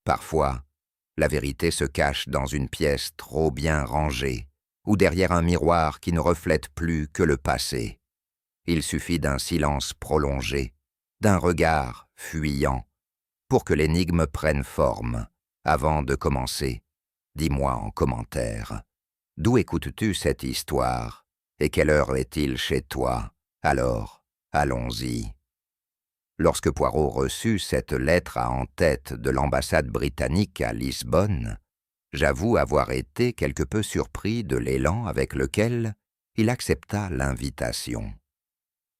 Parfois, la vérité se cache dans une pièce trop bien rangée ou derrière un miroir qui ne reflète plus que le passé. Il suffit d'un silence prolongé, d'un regard fuyant, pour que l'énigme prenne forme. Avant de commencer, dis-moi en commentaire, d'où écoutes-tu cette histoire et quelle heure est-il chez toi? Alors, allons-y. Lorsque Poirot reçut cette lettre à en-tête de l'ambassade britannique à Lisbonne, j'avoue avoir été quelque peu surpris de l'élan avec lequel il accepta l'invitation.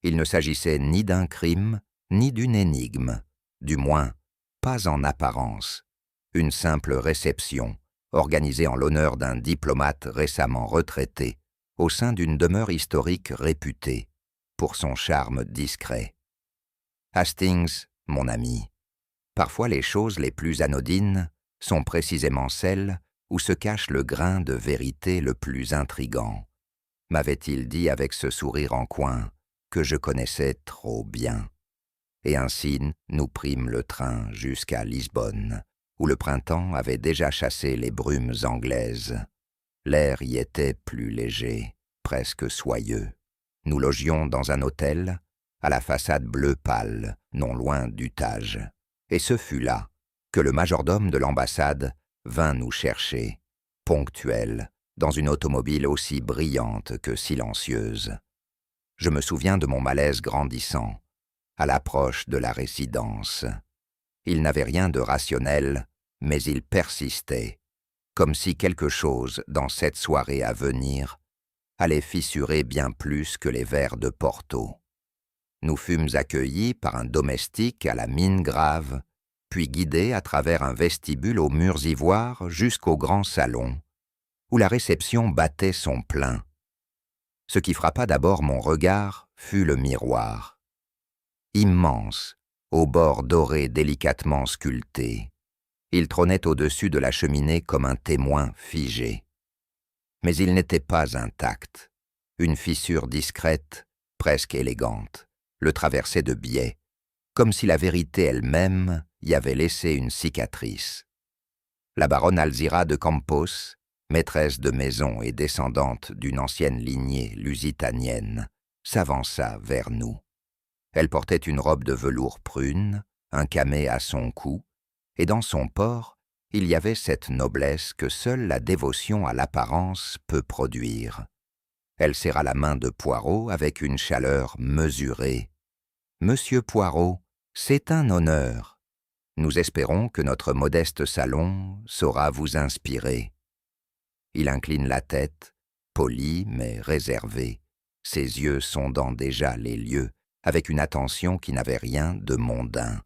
Il ne s'agissait ni d'un crime, ni d'une énigme, du moins, pas en apparence. Une simple réception, organisée en l'honneur d'un diplomate récemment retraité, au sein d'une demeure historique réputée pour son charme discret. Hastings, mon ami, parfois les choses les plus anodines sont précisément celles où se cache le grain de vérité le plus intrigant, m'avait-il dit avec ce sourire en coin que je connaissais trop bien. Et ainsi nous prîmes le train jusqu'à Lisbonne, où le printemps avait déjà chassé les brumes anglaises. L'air y était plus léger, presque soyeux. Nous logions dans un hôtel, à la façade bleu pâle, non loin du Tage. Et ce fut là que le majordome de l'ambassade vint nous chercher, ponctuel, dans une automobile aussi brillante que silencieuse. Je me souviens de mon malaise grandissant, à l'approche de la résidence. Il n'avait rien de rationnel, mais il persistait, comme si quelque chose dans cette soirée à venir allait fissurer bien plus que les verres de Porto. Nous fûmes accueillis par un domestique à la mine grave, puis guidés à travers un vestibule aux murs ivoires jusqu'au grand salon, où la réception battait son plein. Ce qui frappa d'abord mon regard fut le miroir. Immense, aux bords dorés délicatement sculptés. Il trônait au-dessus de la cheminée comme un témoin figé. Mais il n'était pas intact. Une fissure discrète, presque élégante, le traversait de biais, comme si la vérité elle-même y avait laissé une cicatrice. La baronne Alzira de Campos, maîtresse de maison et descendante d'une ancienne lignée lusitanienne, s'avança vers nous. Elle portait une robe de velours prune, un camée à son cou, et dans son port, il y avait cette noblesse que seule la dévotion à l'apparence peut produire. Elle serra la main de Poirot avec une chaleur mesurée. « Monsieur Poirot, c'est un honneur. Nous espérons que notre modeste salon saura vous inspirer. » Il incline la tête, poli mais réservé, ses yeux sondant déjà les lieux, avec une attention qui n'avait rien de mondain.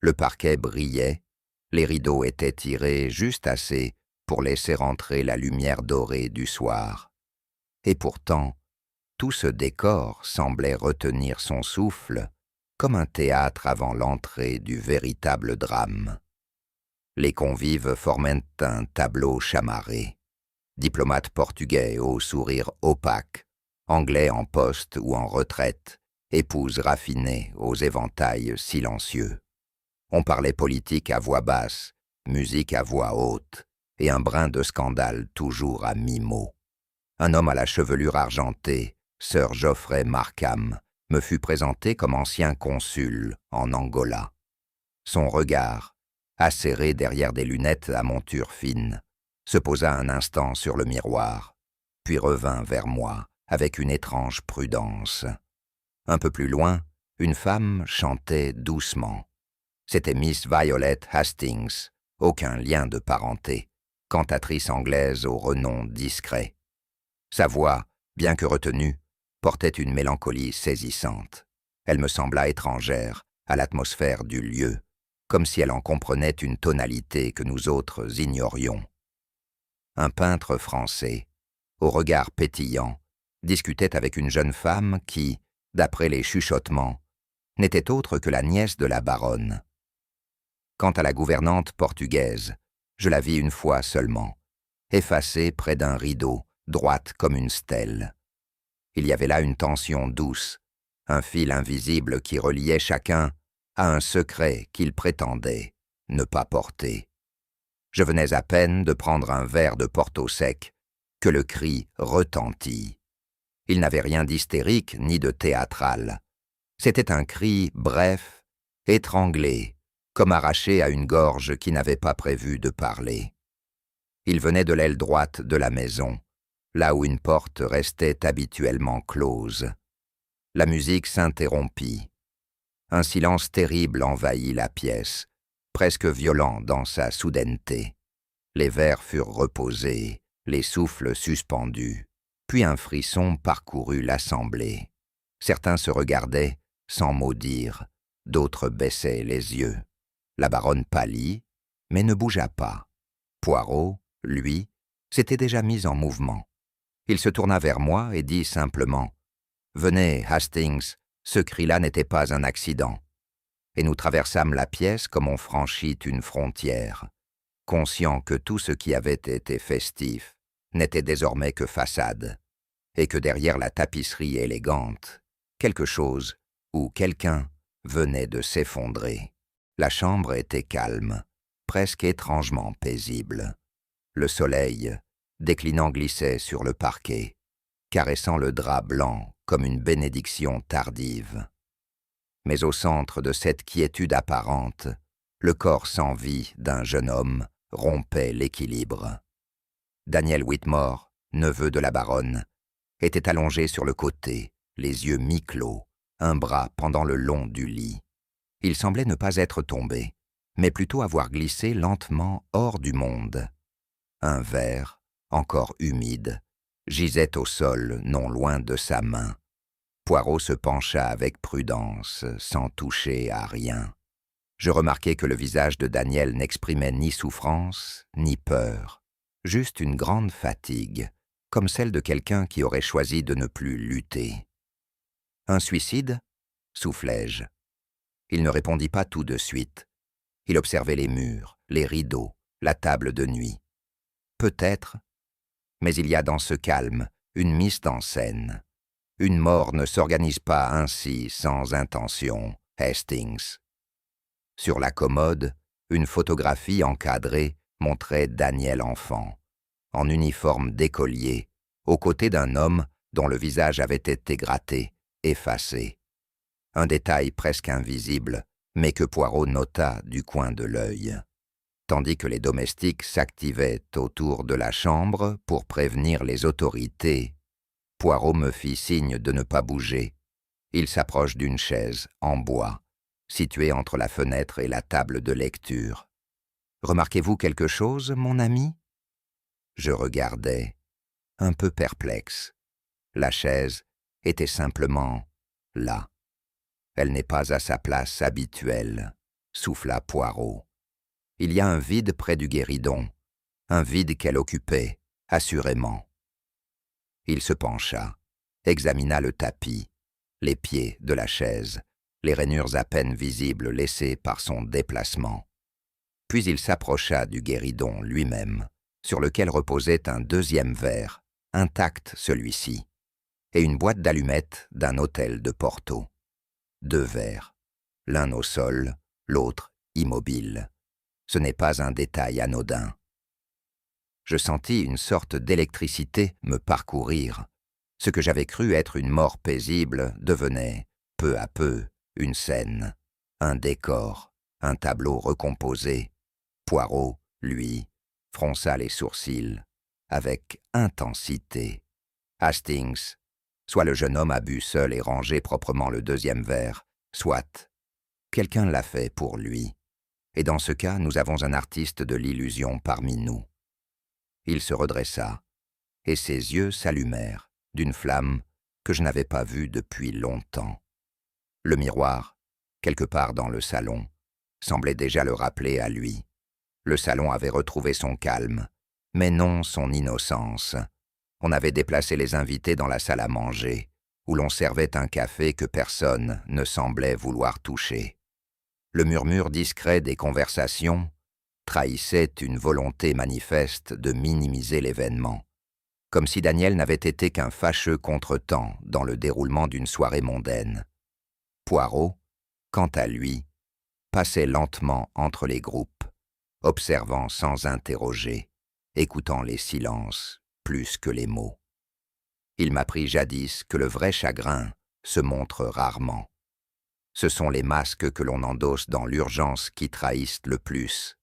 Le parquet brillait, les rideaux étaient tirés juste assez pour laisser entrer la lumière dorée du soir. Et pourtant, tout ce décor semblait retenir son souffle, comme un théâtre avant l'entrée du véritable drame. Les convives formaient un tableau chamarré. Diplomates portugais au sourire opaque, anglais en poste ou en retraite, épouses raffinées aux éventails silencieux. On parlait politique à voix basse, musique à voix haute, et un brin de scandale toujours à mi-mot. Un homme à la chevelure argentée, Sir Geoffrey Markham, me fut présenté comme ancien consul en Angola. Son regard, acéré derrière des lunettes à monture fine, se posa un instant sur le miroir, puis revint vers moi avec une étrange prudence. Un peu plus loin, une femme chantait doucement. C'était Miss Violet Hastings, aucun lien de parenté, cantatrice anglaise au renom discret. Sa voix, bien que retenue, portait une mélancolie saisissante. Elle me sembla étrangère à l'atmosphère du lieu, comme si elle en comprenait une tonalité que nous autres ignorions. Un peintre français, au regard pétillant, discutait avec une jeune femme qui, d'après les chuchotements, n'était autre que la nièce de la baronne. Quant à la gouvernante portugaise, je la vis une fois seulement, effacée près d'un rideau, droite comme une stèle. Il y avait là une tension douce, un fil invisible qui reliait chacun à un secret qu'il prétendait ne pas porter. Je venais à peine de prendre un verre de Porto sec que le cri retentit. Il n'avait rien d'hystérique ni de théâtral. C'était un cri bref, étranglé, comme arraché à une gorge qui n'avait pas prévu de parler. Il venait de l'aile droite de la maison, là où une porte restait habituellement close. La musique s'interrompit. Un silence terrible envahit la pièce, presque violent dans sa soudaineté. Les verres furent reposés, les souffles suspendus, puis un frisson parcourut l'assemblée. Certains se regardaient sans mot dire, d'autres baissaient les yeux. La baronne pâlit, mais ne bougea pas. Poirot, lui, s'était déjà mis en mouvement. Il se tourna vers moi et dit simplement « Venez, Hastings, ce cri-là n'était pas un accident. » Et nous traversâmes la pièce comme on franchit une frontière, conscient que tout ce qui avait été festif n'était désormais que façade, et que derrière la tapisserie élégante, quelque chose ou quelqu'un venait de s'effondrer. La chambre était calme, presque étrangement paisible. Le soleil, déclinant, glissait sur le parquet, caressant le drap blanc comme une bénédiction tardive. Mais au centre de cette quiétude apparente, le corps sans vie d'un jeune homme rompait l'équilibre. Daniel Whitmore, neveu de la baronne, était allongé sur le côté, les yeux mi-clos, un bras pendant le long du lit. Il semblait ne pas être tombé, mais plutôt avoir glissé lentement hors du monde. Un verre, encore humide, gisait au sol non loin de sa main. Poirot se pencha avec prudence, sans toucher à rien. Je remarquai que le visage de Daniel n'exprimait ni souffrance, ni peur, juste une grande fatigue, comme celle de quelqu'un qui aurait choisi de ne plus lutter. « Un suicide » soufflai-je. Il ne répondit pas tout de suite. Il observait les murs, les rideaux, la table de nuit. Peut-être, mais il y a dans ce calme une mise en scène. Une mort ne s'organise pas ainsi sans intention, Hastings. Sur la commode, une photographie encadrée montrait Daniel enfant, en uniforme d'écolier, aux côtés d'un homme dont le visage avait été gratté, effacé. Un détail presque invisible, mais que Poirot nota du coin de l'œil. Tandis que les domestiques s'activaient autour de la chambre pour prévenir les autorités, Poirot me fit signe de ne pas bouger. Il s'approche d'une chaise en bois, située entre la fenêtre et la table de lecture. « Remarquez-vous quelque chose, mon ami ?» Je regardais, un peu perplexe. La chaise était simplement là. Elle n'est pas à sa place habituelle, souffla Poirot. Il y a un vide près du guéridon, un vide qu'elle occupait, assurément. Il se pencha, examina le tapis, les pieds de la chaise, les rainures à peine visibles laissées par son déplacement. Puis il s'approcha du guéridon lui-même, sur lequel reposait un deuxième verre, intact celui-ci, et une boîte d'allumettes d'un hôtel de Porto. 2 verres, l'un au sol, l'autre immobile. Ce n'est pas un détail anodin. Je sentis une sorte d'électricité me parcourir. Ce que j'avais cru être une mort paisible devenait, peu à peu, une scène, un décor, un tableau recomposé. Poirot, lui, fronça les sourcils, avec intensité. Hastings, soit le jeune homme a bu seul et rangé proprement le deuxième verre, soit quelqu'un l'a fait pour lui. Et dans ce cas, nous avons un artiste de l'illusion parmi nous. Il se redressa, et ses yeux s'allumèrent d'une flamme que je n'avais pas vue depuis longtemps. Le miroir, quelque part dans le salon, semblait déjà le rappeler à lui. Le salon avait retrouvé son calme, mais non son innocence. On avait déplacé les invités dans la salle à manger, où l'on servait un café que personne ne semblait vouloir toucher. Le murmure discret des conversations trahissait une volonté manifeste de minimiser l'événement, comme si Daniel n'avait été qu'un fâcheux contretemps dans le déroulement d'une soirée mondaine. Poirot, quant à lui, passait lentement entre les groupes, observant sans interroger, écoutant les silences plus que les mots. Il m'apprit jadis que le vrai chagrin se montre rarement. Ce sont les masques que l'on endosse dans l'urgence qui trahissent le plus.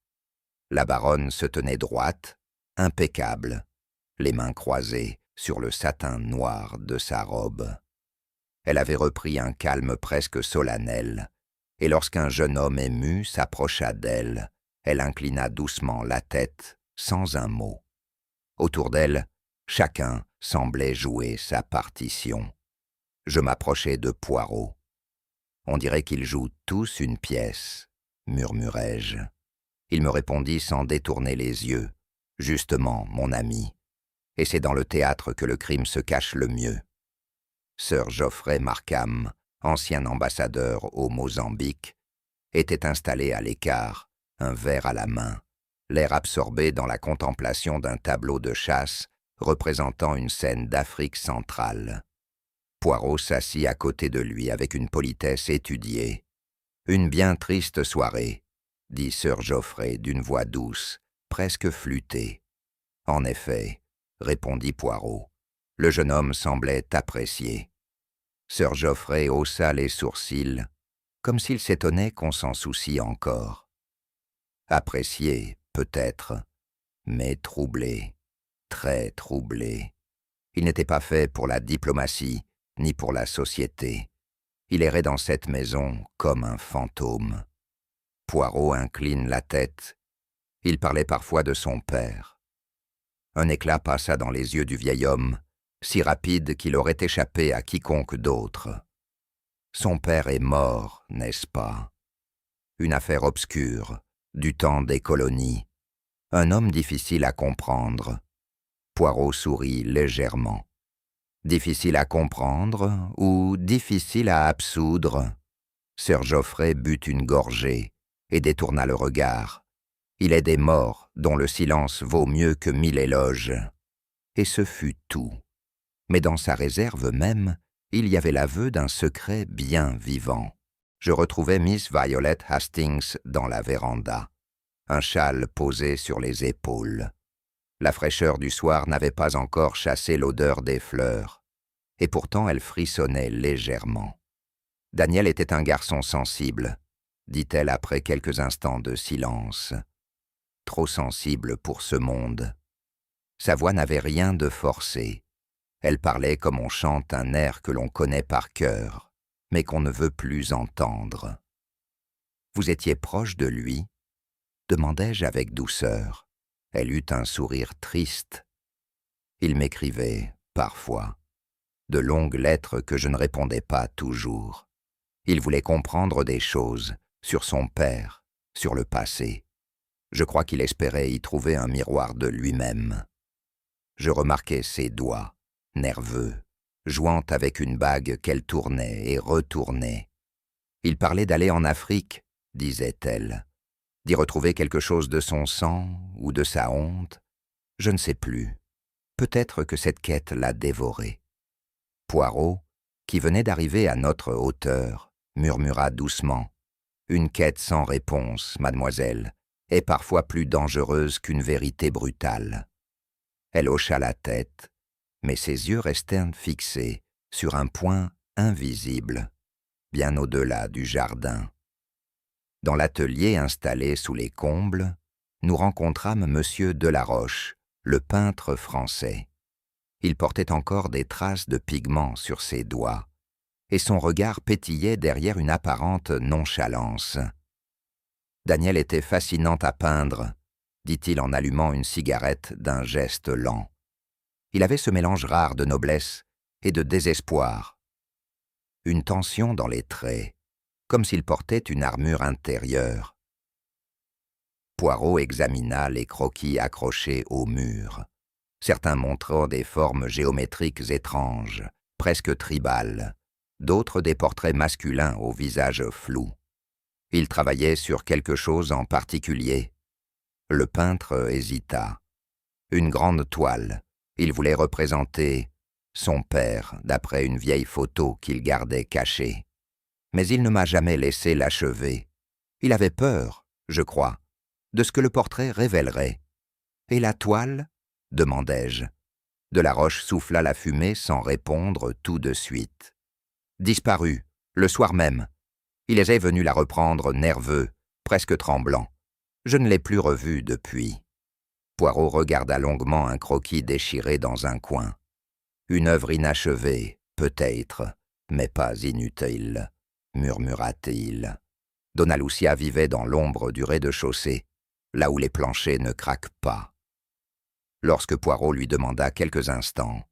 La baronne se tenait droite, impeccable, les mains croisées sur le satin noir de sa robe. Elle avait repris un calme presque solennel, et lorsqu'un jeune homme ému s'approcha d'elle, elle inclina doucement la tête, sans un mot. Autour d'elle, chacun semblait jouer sa partition. Je m'approchai de Poirot. « On dirait qu'ils jouent tous une pièce, » murmurai-je. Il me répondit sans détourner les yeux. « Justement, mon ami, et c'est dans le théâtre que le crime se cache le mieux. » Sir Geoffrey Markham, ancien ambassadeur au Mozambique, était installé à l'écart, un verre à la main, l'air absorbé dans la contemplation d'un tableau de chasse représentant une scène d'Afrique centrale. Poirot s'assit à côté de lui avec une politesse étudiée. « Une bien triste soirée, » dit Sir Geoffrey d'une voix douce, presque flûtée. « En effet, » répondit Poirot. Le jeune homme semblait apprécier. Sir Geoffrey haussa les sourcils, comme s'il s'étonnait qu'on s'en soucie encore. Apprécié, peut-être, mais troublé, très troublé. Il n'était pas fait pour la diplomatie, ni pour la société. Il errait dans cette maison comme un fantôme. Poirot incline la tête. Il parlait parfois de son père. Un éclat passa dans les yeux du vieil homme, si rapide qu'il aurait échappé à quiconque d'autre. Son père est mort, n'est-ce pas? Une affaire obscure, du temps des colonies. Un homme difficile à comprendre. Poirot sourit légèrement. Difficile à comprendre ou difficile à absoudre? Sir Geoffrey but une gorgée et détourna le regard. Il est des morts dont le silence vaut mieux que 1000 éloges. Et ce fut tout. Mais dans sa réserve même, il y avait l'aveu d'un secret bien vivant. Je retrouvai Miss Violet Hastings dans la véranda, un châle posé sur les épaules. La fraîcheur du soir n'avait pas encore chassé l'odeur des fleurs, et pourtant elle frissonnait légèrement. Daniel était un garçon sensible, dit-elle après quelques instants de silence. Trop sensible pour ce monde. Sa voix n'avait rien de forcé. Elle parlait comme on chante un air que l'on connaît par cœur, mais qu'on ne veut plus entendre. « Vous étiez proche de lui ?» demandai-je avec douceur. Elle eut un sourire triste. Il m'écrivait, parfois, de longues lettres que je ne répondais pas toujours. Il voulait comprendre des choses, sur son père, sur le passé. Je crois qu'il espérait y trouver un miroir de lui-même. Je remarquai ses doigts, nerveux, jouant avec une bague qu'elle tournait et retournait. Il parlait d'aller en Afrique, disait-elle, d'y retrouver quelque chose de son sang ou de sa honte. Je ne sais plus. Peut-être que cette quête l'a dévoré. Poirot, qui venait d'arriver à notre hauteur, murmura doucement. « Une quête sans réponse, mademoiselle, est parfois plus dangereuse qu'une vérité brutale. » Elle hocha la tête, mais ses yeux restèrent fixés sur un point invisible, bien au-delà du jardin. Dans l'atelier installé sous les combles, nous rencontrâmes M. Delaroche, le peintre français. Il portait encore des traces de pigments sur ses doigts, et son regard pétillait derrière une apparente nonchalance. Daniel était fascinant à peindre, dit-il en allumant une cigarette d'un geste lent. Il avait ce mélange rare de noblesse et de désespoir. Une tension dans les traits, comme s'il portait une armure intérieure. Poirot examina les croquis accrochés au mur. Certains montrant des formes géométriques étranges, presque tribales, d'autres des portraits masculins au visage flou. Il travaillait sur quelque chose en particulier. Le peintre hésita. Une grande toile. Il voulait représenter son père d'après une vieille photo qu'il gardait cachée. Mais il ne m'a jamais laissé l'achever. Il avait peur, je crois, de ce que le portrait révélerait. « Et la toile » demandai-je. Delaroche souffla la fumée sans répondre tout de suite. « Disparue, le soir même. Il est venu la reprendre nerveux, presque tremblant. Je ne l'ai plus revu depuis. » Poirot regarda longuement un croquis déchiré dans un coin. Une œuvre inachevée, peut-être, mais pas inutile, murmura-t-il. Donna Lucia vivait dans l'ombre du rez-de-chaussée, là où les planchers ne craquent pas. Lorsque Poirot lui demanda quelques instants,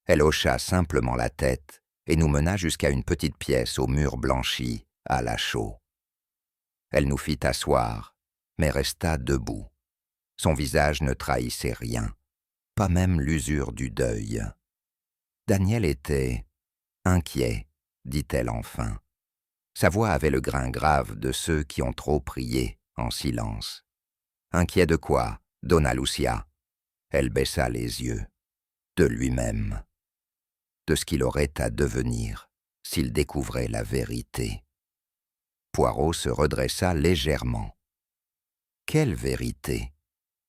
elle hocha simplement la tête et nous mena jusqu'à une petite pièce aux murs blanchis, à la chaux. Elle nous fit asseoir, mais resta debout. Son visage ne trahissait rien, pas même l'usure du deuil. Daniel était inquiet, dit-elle enfin. Sa voix avait le grain grave de ceux qui ont trop prié en silence. Inquiet de quoi, Donna Lucia? Elle baissa les yeux. De lui-même. De ce qu'il aurait à devenir s'il découvrait la vérité. Poirot se redressa légèrement. Quelle vérité?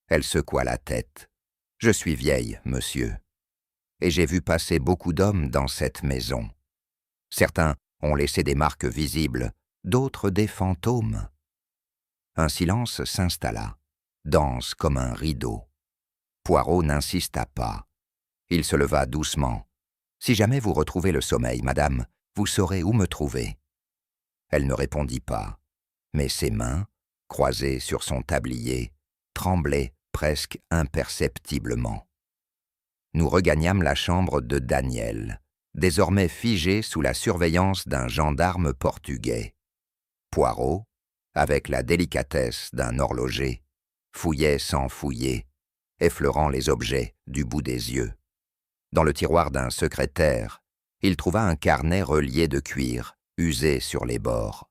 Elle secoua la tête. Je suis vieille, monsieur. Et j'ai vu passer beaucoup d'hommes dans cette maison. Certains ont laissé des marques visibles, d'autres des fantômes. Un silence s'installa, dense comme un rideau. Poirot n'insista pas. Il se leva doucement. « Si jamais vous retrouvez le sommeil, madame, vous saurez où me trouver. » Elle ne répondit pas, mais ses mains, croisées sur son tablier, tremblaient presque imperceptiblement. Nous regagnâmes la chambre de Daniel, désormais figé sous la surveillance d'un gendarme portugais. Poirot, avec la délicatesse d'un horloger, fouillait sans fouiller, effleurant les objets du bout des yeux. Dans le tiroir d'un secrétaire, il trouva un carnet relié de cuir, usé sur les bords.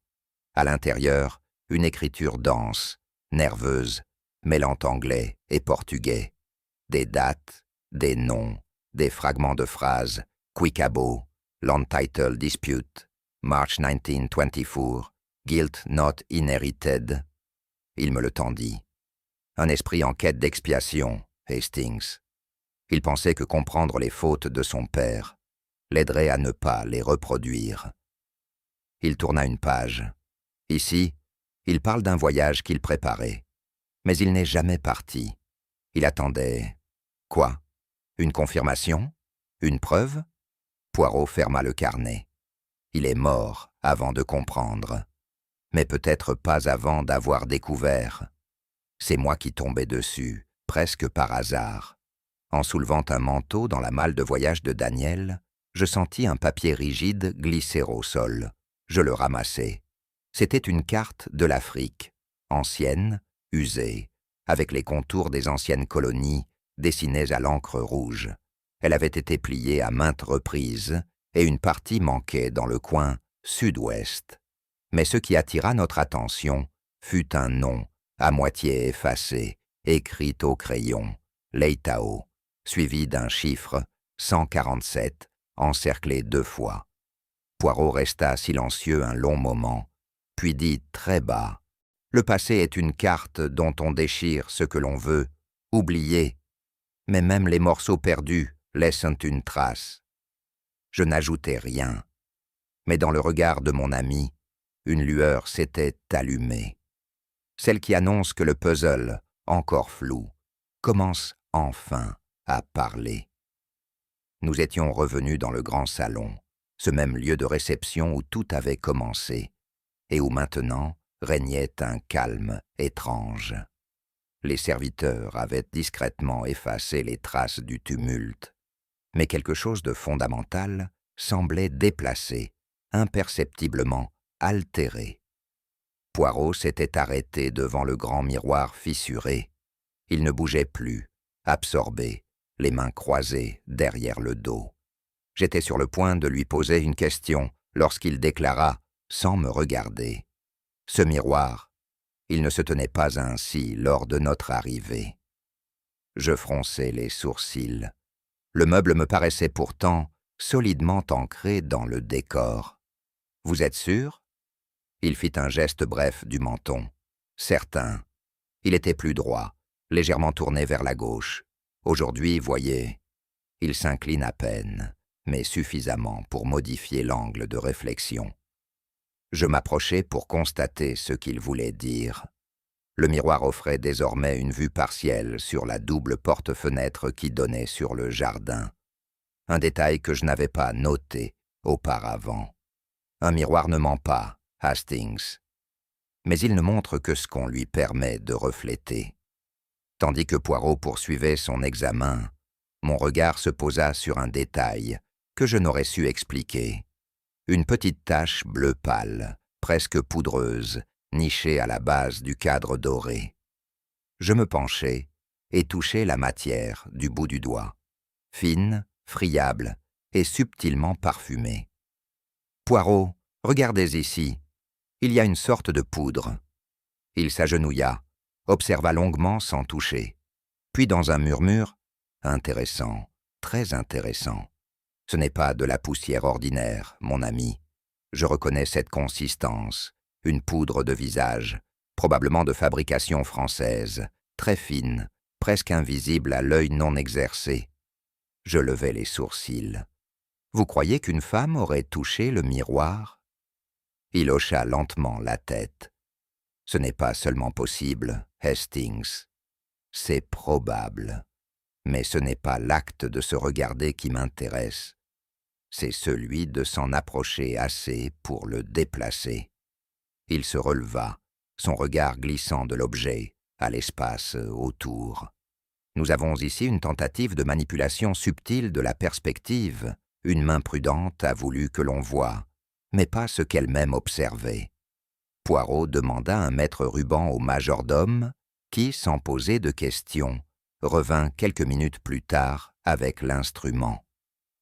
À l'intérieur, une écriture dense, nerveuse, mêlant anglais et portugais. Des dates, des noms, des fragments de phrases, Quicabo, Land Title Dispute, March 1924, Guilt Not Inherited. Il me le tendit. Un esprit en quête d'expiation, Hastings. Il pensait que comprendre les fautes de son père l'aiderait à ne pas les reproduire. Il tourna une page. Ici, il parle d'un voyage qu'il préparait. Mais il n'est jamais parti. Il attendait... Quoi? Une confirmation? Une preuve? Poirot ferma le carnet. Il est mort avant de comprendre. Mais peut-être pas avant d'avoir découvert. C'est moi qui tombais dessus, presque par hasard. En soulevant un manteau dans la malle de voyage de Daniel, je sentis un papier rigide glisser au sol. Je le ramassai. C'était une carte de l'Afrique, ancienne, usée, avec les contours des anciennes colonies dessinés à l'encre rouge. Elle avait été pliée à maintes reprises et une partie manquait dans le coin sud-ouest. Mais ce qui attira notre attention fut un nom, à moitié effacé, écrit au crayon, Leitao, suivi d'un chiffre 147, encerclé 2 fois. Poirot resta silencieux un long moment, puis dit très bas, « Le passé est une carte dont on déchire ce que l'on veut, oublier, mais même les morceaux perdus laissent une trace. » Je n'ajoutai rien, mais dans le regard de mon ami, une lueur s'était allumée. Celle qui annonce que le puzzle, encore flou, commence enfin à parler. Nous étions revenus dans le grand salon, ce même lieu de réception où tout avait commencé, et où maintenant régnait un calme étrange. Les serviteurs avaient discrètement effacé les traces du tumulte, mais quelque chose de fondamental semblait déplacé, imperceptiblement altéré. Poirot s'était arrêté devant le grand miroir fissuré. Il ne bougeait plus, absorbé, les mains croisées derrière le dos. J'étais sur le point de lui poser une question lorsqu'il déclara, sans me regarder, « Ce miroir, il ne se tenait pas ainsi lors de notre arrivée. » Je fronçai les sourcils. Le meuble me paraissait pourtant solidement ancré dans le décor. « Vous êtes sûr ?» Il fit un geste bref du menton. « Certain. » Il était plus droit, légèrement tourné vers la gauche. Aujourd'hui, voyez, il s'incline à peine, mais suffisamment pour modifier l'angle de réflexion. Je m'approchai pour constater ce qu'il voulait dire. Le miroir offrait désormais une vue partielle sur la double porte-fenêtre qui donnait sur le jardin. Un détail que je n'avais pas noté auparavant. Un miroir ne ment pas, Hastings. Mais il ne montre que ce qu'on lui permet de refléter. Tandis que Poirot poursuivait son examen, mon regard se posa sur un détail que je n'aurais su expliquer. Une petite tache bleu pâle, presque poudreuse, nichée à la base du cadre doré. Je me penchai et touchai la matière du bout du doigt, fine, friable et subtilement parfumée. « Poirot, regardez ici, il y a une sorte de poudre. » Il s'agenouilla, observa longuement sans toucher. Puis dans un murmure, « Intéressant, très intéressant. Ce n'est pas de la poussière ordinaire, mon ami. Je reconnais cette consistance, une poudre de visage, probablement de fabrication française, très fine, presque invisible à l'œil non exercé. » Je levai les sourcils. « Vous croyez qu'une femme aurait touché le miroir ?» Il hocha lentement la tête. « Ce n'est pas seulement possible, Hastings. C'est probable. Mais ce n'est pas l'acte de se regarder qui m'intéresse. C'est celui de s'en approcher assez pour le déplacer. » Il se releva, son regard glissant de l'objet à l'espace autour. Nous avons ici une tentative de manipulation subtile de la perspective. Une main prudente a voulu que l'on voie, mais pas ce qu'elle-même observait. Poirot demanda un mètre ruban au majordome, qui, sans poser de questions, revint quelques minutes plus tard avec l'instrument.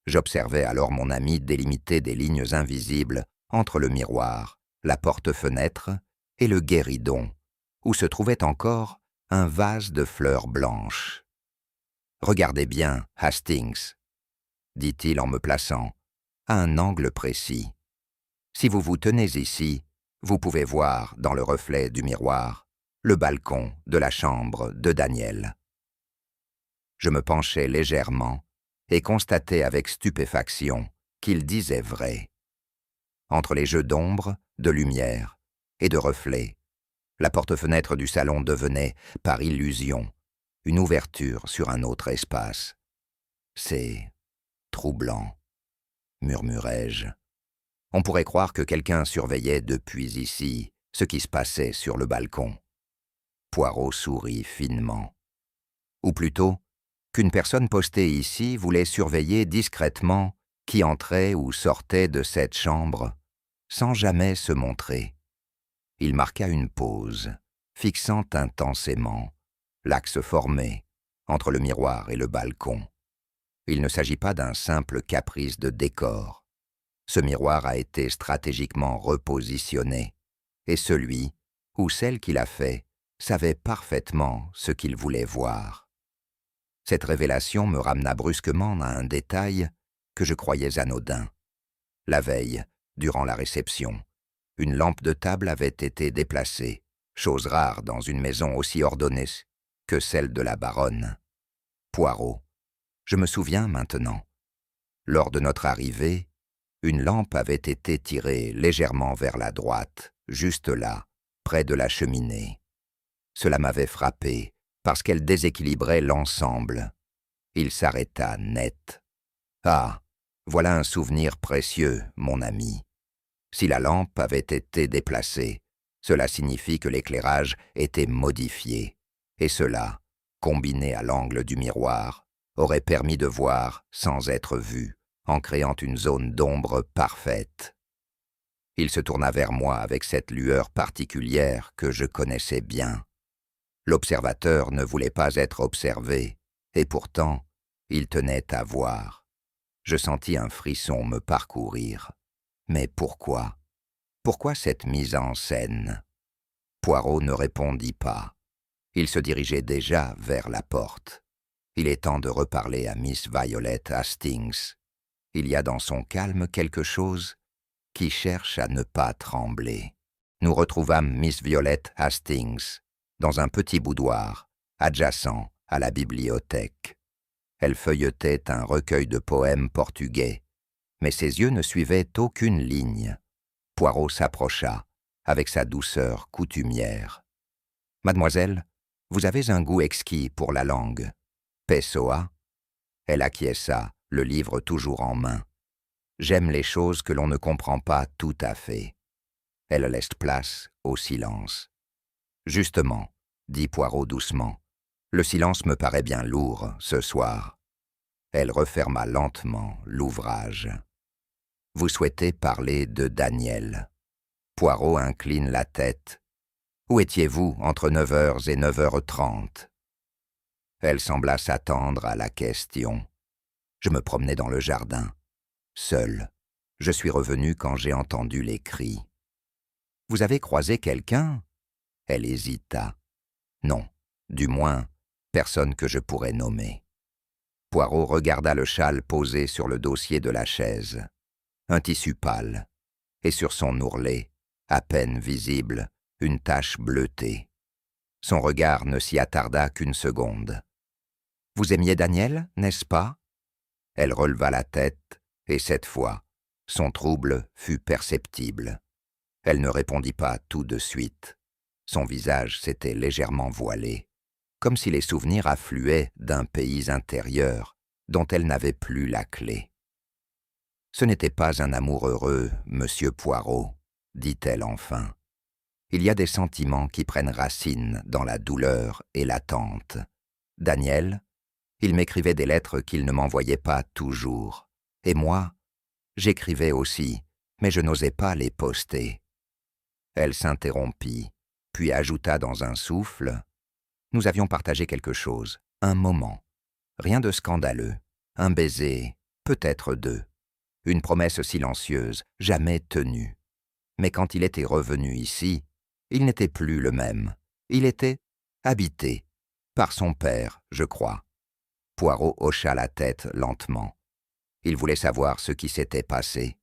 J'observai alors mon ami délimiter des lignes invisibles entre le miroir, la porte-fenêtre et le guéridon, où se trouvait encore un vase de fleurs blanches. « Regardez bien, Hastings, » dit-il en me plaçant, à un angle précis. « Si vous vous tenez ici, vous pouvez voir, dans le reflet du miroir, le balcon de la chambre de Daniel. » Je me penchai légèrement et constatai avec stupéfaction qu'il disait vrai. Entre les jeux d'ombre, de lumière et de reflets, la porte-fenêtre du salon devenait, par illusion, une ouverture sur un autre espace. « C'est troublant, » murmurai-je. On pourrait croire que quelqu'un surveillait depuis ici ce qui se passait sur le balcon. Poirot sourit finement. Ou plutôt, qu'une personne postée ici voulait surveiller discrètement qui entrait ou sortait de cette chambre, sans jamais se montrer. Il marqua une pause, fixant intensément l'axe formé entre le miroir et le balcon. Il ne s'agit pas d'un simple caprice de décor. Ce miroir a été stratégiquement repositionné, et celui, ou celle qui l'a fait, savait parfaitement ce qu'il voulait voir. Cette révélation me ramena brusquement à un détail que je croyais anodin. La veille, durant la réception, une lampe de table avait été déplacée, chose rare dans une maison aussi ordonnée que celle de la baronne. Poirot. Je me souviens maintenant. Lors de notre arrivée, une lampe avait été tirée légèrement vers la droite, juste là, près de la cheminée. Cela m'avait frappé, parce qu'elle déséquilibrait l'ensemble. Il s'arrêta net. « Ah, voilà un souvenir précieux, mon ami. Si la lampe avait été déplacée, cela signifie que l'éclairage était modifié, et cela, combiné à l'angle du miroir, aurait permis de voir sans être vu, en créant une zone d'ombre parfaite. » Il se tourna vers moi avec cette lueur particulière que je connaissais bien. L'observateur ne voulait pas être observé, et pourtant, il tenait à voir. Je sentis un frisson me parcourir. Mais pourquoi? Pourquoi cette mise en scène? Poirot ne répondit pas. Il se dirigeait déjà vers la porte. Il est temps de reparler à Miss Violet Hastings. Il y a dans son calme quelque chose qui cherche à ne pas trembler. Nous retrouvâmes Miss Violet Hastings, dans un petit boudoir, adjacent à la bibliothèque. Elle feuilletait un recueil de poèmes portugais, mais ses yeux ne suivaient aucune ligne. Poirot s'approcha, avec sa douceur coutumière. « Mademoiselle, vous avez un goût exquis pour la langue. Pessoa ?» Elle acquiesça, le livre toujours en main. « J'aime les choses que l'on ne comprend pas tout à fait. » Elle laisse place au silence. « Justement, » dit Poirot doucement, « le silence me paraît bien lourd ce soir. » Elle referma lentement l'ouvrage. « Vous souhaitez parler de Daniel. » Poirot incline la tête. « Où étiez-vous entre 9h et 9h30 » Elle sembla s'attendre à la question. « Je me promenais dans le jardin, seul. Je suis revenu quand j'ai entendu les cris. »« Vous avez croisé quelqu'un » Elle hésita. « Non, du moins, personne que je pourrais nommer. » Poirot regarda le châle posé sur le dossier de la chaise. Un tissu pâle, et sur son ourlet, à peine visible, une tache bleutée. Son regard ne s'y attarda qu'une seconde. « Vous aimiez Daniel, n'est-ce pas ?» Elle releva la tête, et cette fois, son trouble fut perceptible. Elle ne répondit pas tout de suite. Son visage s'était légèrement voilé, comme si les souvenirs affluaient d'un pays intérieur dont elle n'avait plus la clé. « Ce n'était pas un amour heureux, monsieur Poirot, » dit-elle enfin. « Il y a des sentiments qui prennent racine dans la douleur et l'attente. Daniel, il m'écrivait des lettres qu'il ne m'envoyait pas toujours. Et moi, j'écrivais aussi, mais je n'osais pas les poster. » Elle s'interrompit, puis ajouta dans un souffle, « Nous avions partagé quelque chose, un moment. Rien de scandaleux, un baiser, peut-être deux. Une promesse silencieuse, jamais tenue. Mais quand il était revenu ici, il n'était plus le même. Il était habité, par son père, je crois. » Poirot hocha la tête lentement. Il voulait savoir ce qui s'était passé.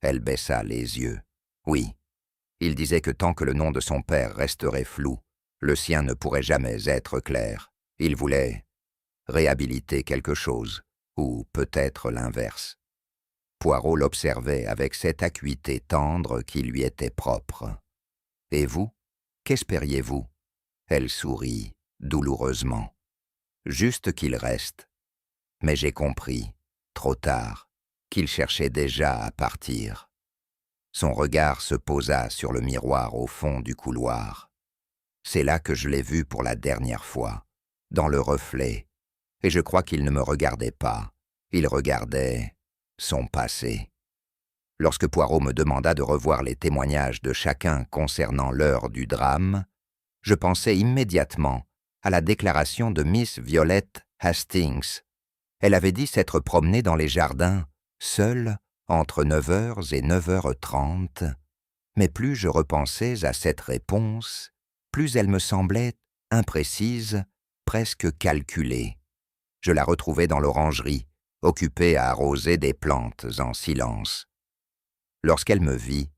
Elle baissa les yeux. Oui, il disait que tant que le nom de son père resterait flou, le sien ne pourrait jamais être clair. Il voulait réhabiliter quelque chose, ou peut-être l'inverse. Poirot l'observait avec cette acuité tendre qui lui était propre. « Et vous, qu'espériez-vous » Elle sourit douloureusement. « Juste qu'il reste. » Mais j'ai compris, trop tard, qu'il cherchait déjà à partir. Son regard se posa sur le miroir au fond du couloir. C'est là que je l'ai vu pour la dernière fois, dans le reflet, et je crois qu'il ne me regardait pas, il regardait son passé. Lorsque Poirot me demanda de revoir les témoignages de chacun concernant l'heure du drame, je pensai immédiatement à la déclaration de Miss Violette Hastings. Elle avait dit s'être promenée dans les jardins, seule, entre 9h et 9h30, mais plus je repensais à cette réponse, plus elle me semblait imprécise, presque calculée. Je la retrouvai dans l'orangerie, occupée à arroser des plantes en silence. Lorsqu'elle me vit,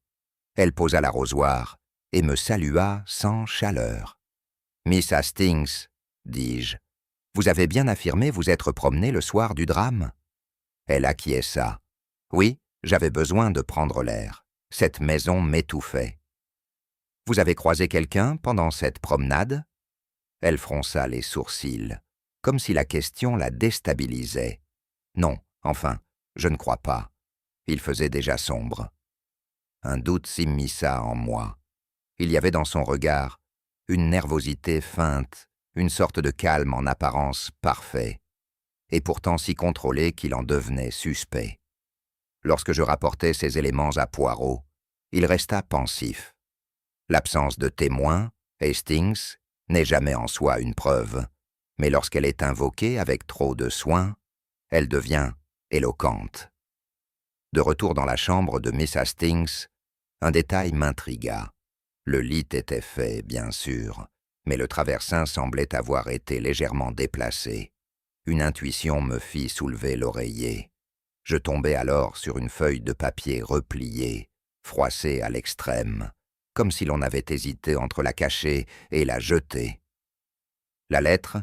elle posa l'arrosoir et me salua sans chaleur. « Miss Hastings, » dis-je, « vous avez bien affirmé vous être promenée le soir du drame ?» Elle acquiesça. « Oui, j'avais besoin de prendre l'air. Cette maison m'étouffait. »« Vous avez croisé quelqu'un pendant cette promenade ?» Elle fronça les sourcils, comme si la question la déstabilisait. « Non, enfin, je ne crois pas. Il faisait déjà sombre. » Un doute s'immisça en moi. Il y avait dans son regard une nervosité feinte, une sorte de calme en apparence parfait, et pourtant si contrôlé qu'il en devenait suspect. Lorsque je rapportai ces éléments à Poirot, il resta pensif. L'absence de témoin, Hastings, n'est jamais en soi une preuve, mais lorsqu'elle est invoquée avec trop de soin, elle devient éloquente. De retour dans la chambre de Miss Hastings, un détail m'intrigua. Le lit était fait, bien sûr, mais le traversin semblait avoir été légèrement déplacé. Une intuition me fit soulever l'oreiller. Je tombai alors sur une feuille de papier repliée, froissée à l'extrême, comme si l'on avait hésité entre la cacher et la jeter. La lettre,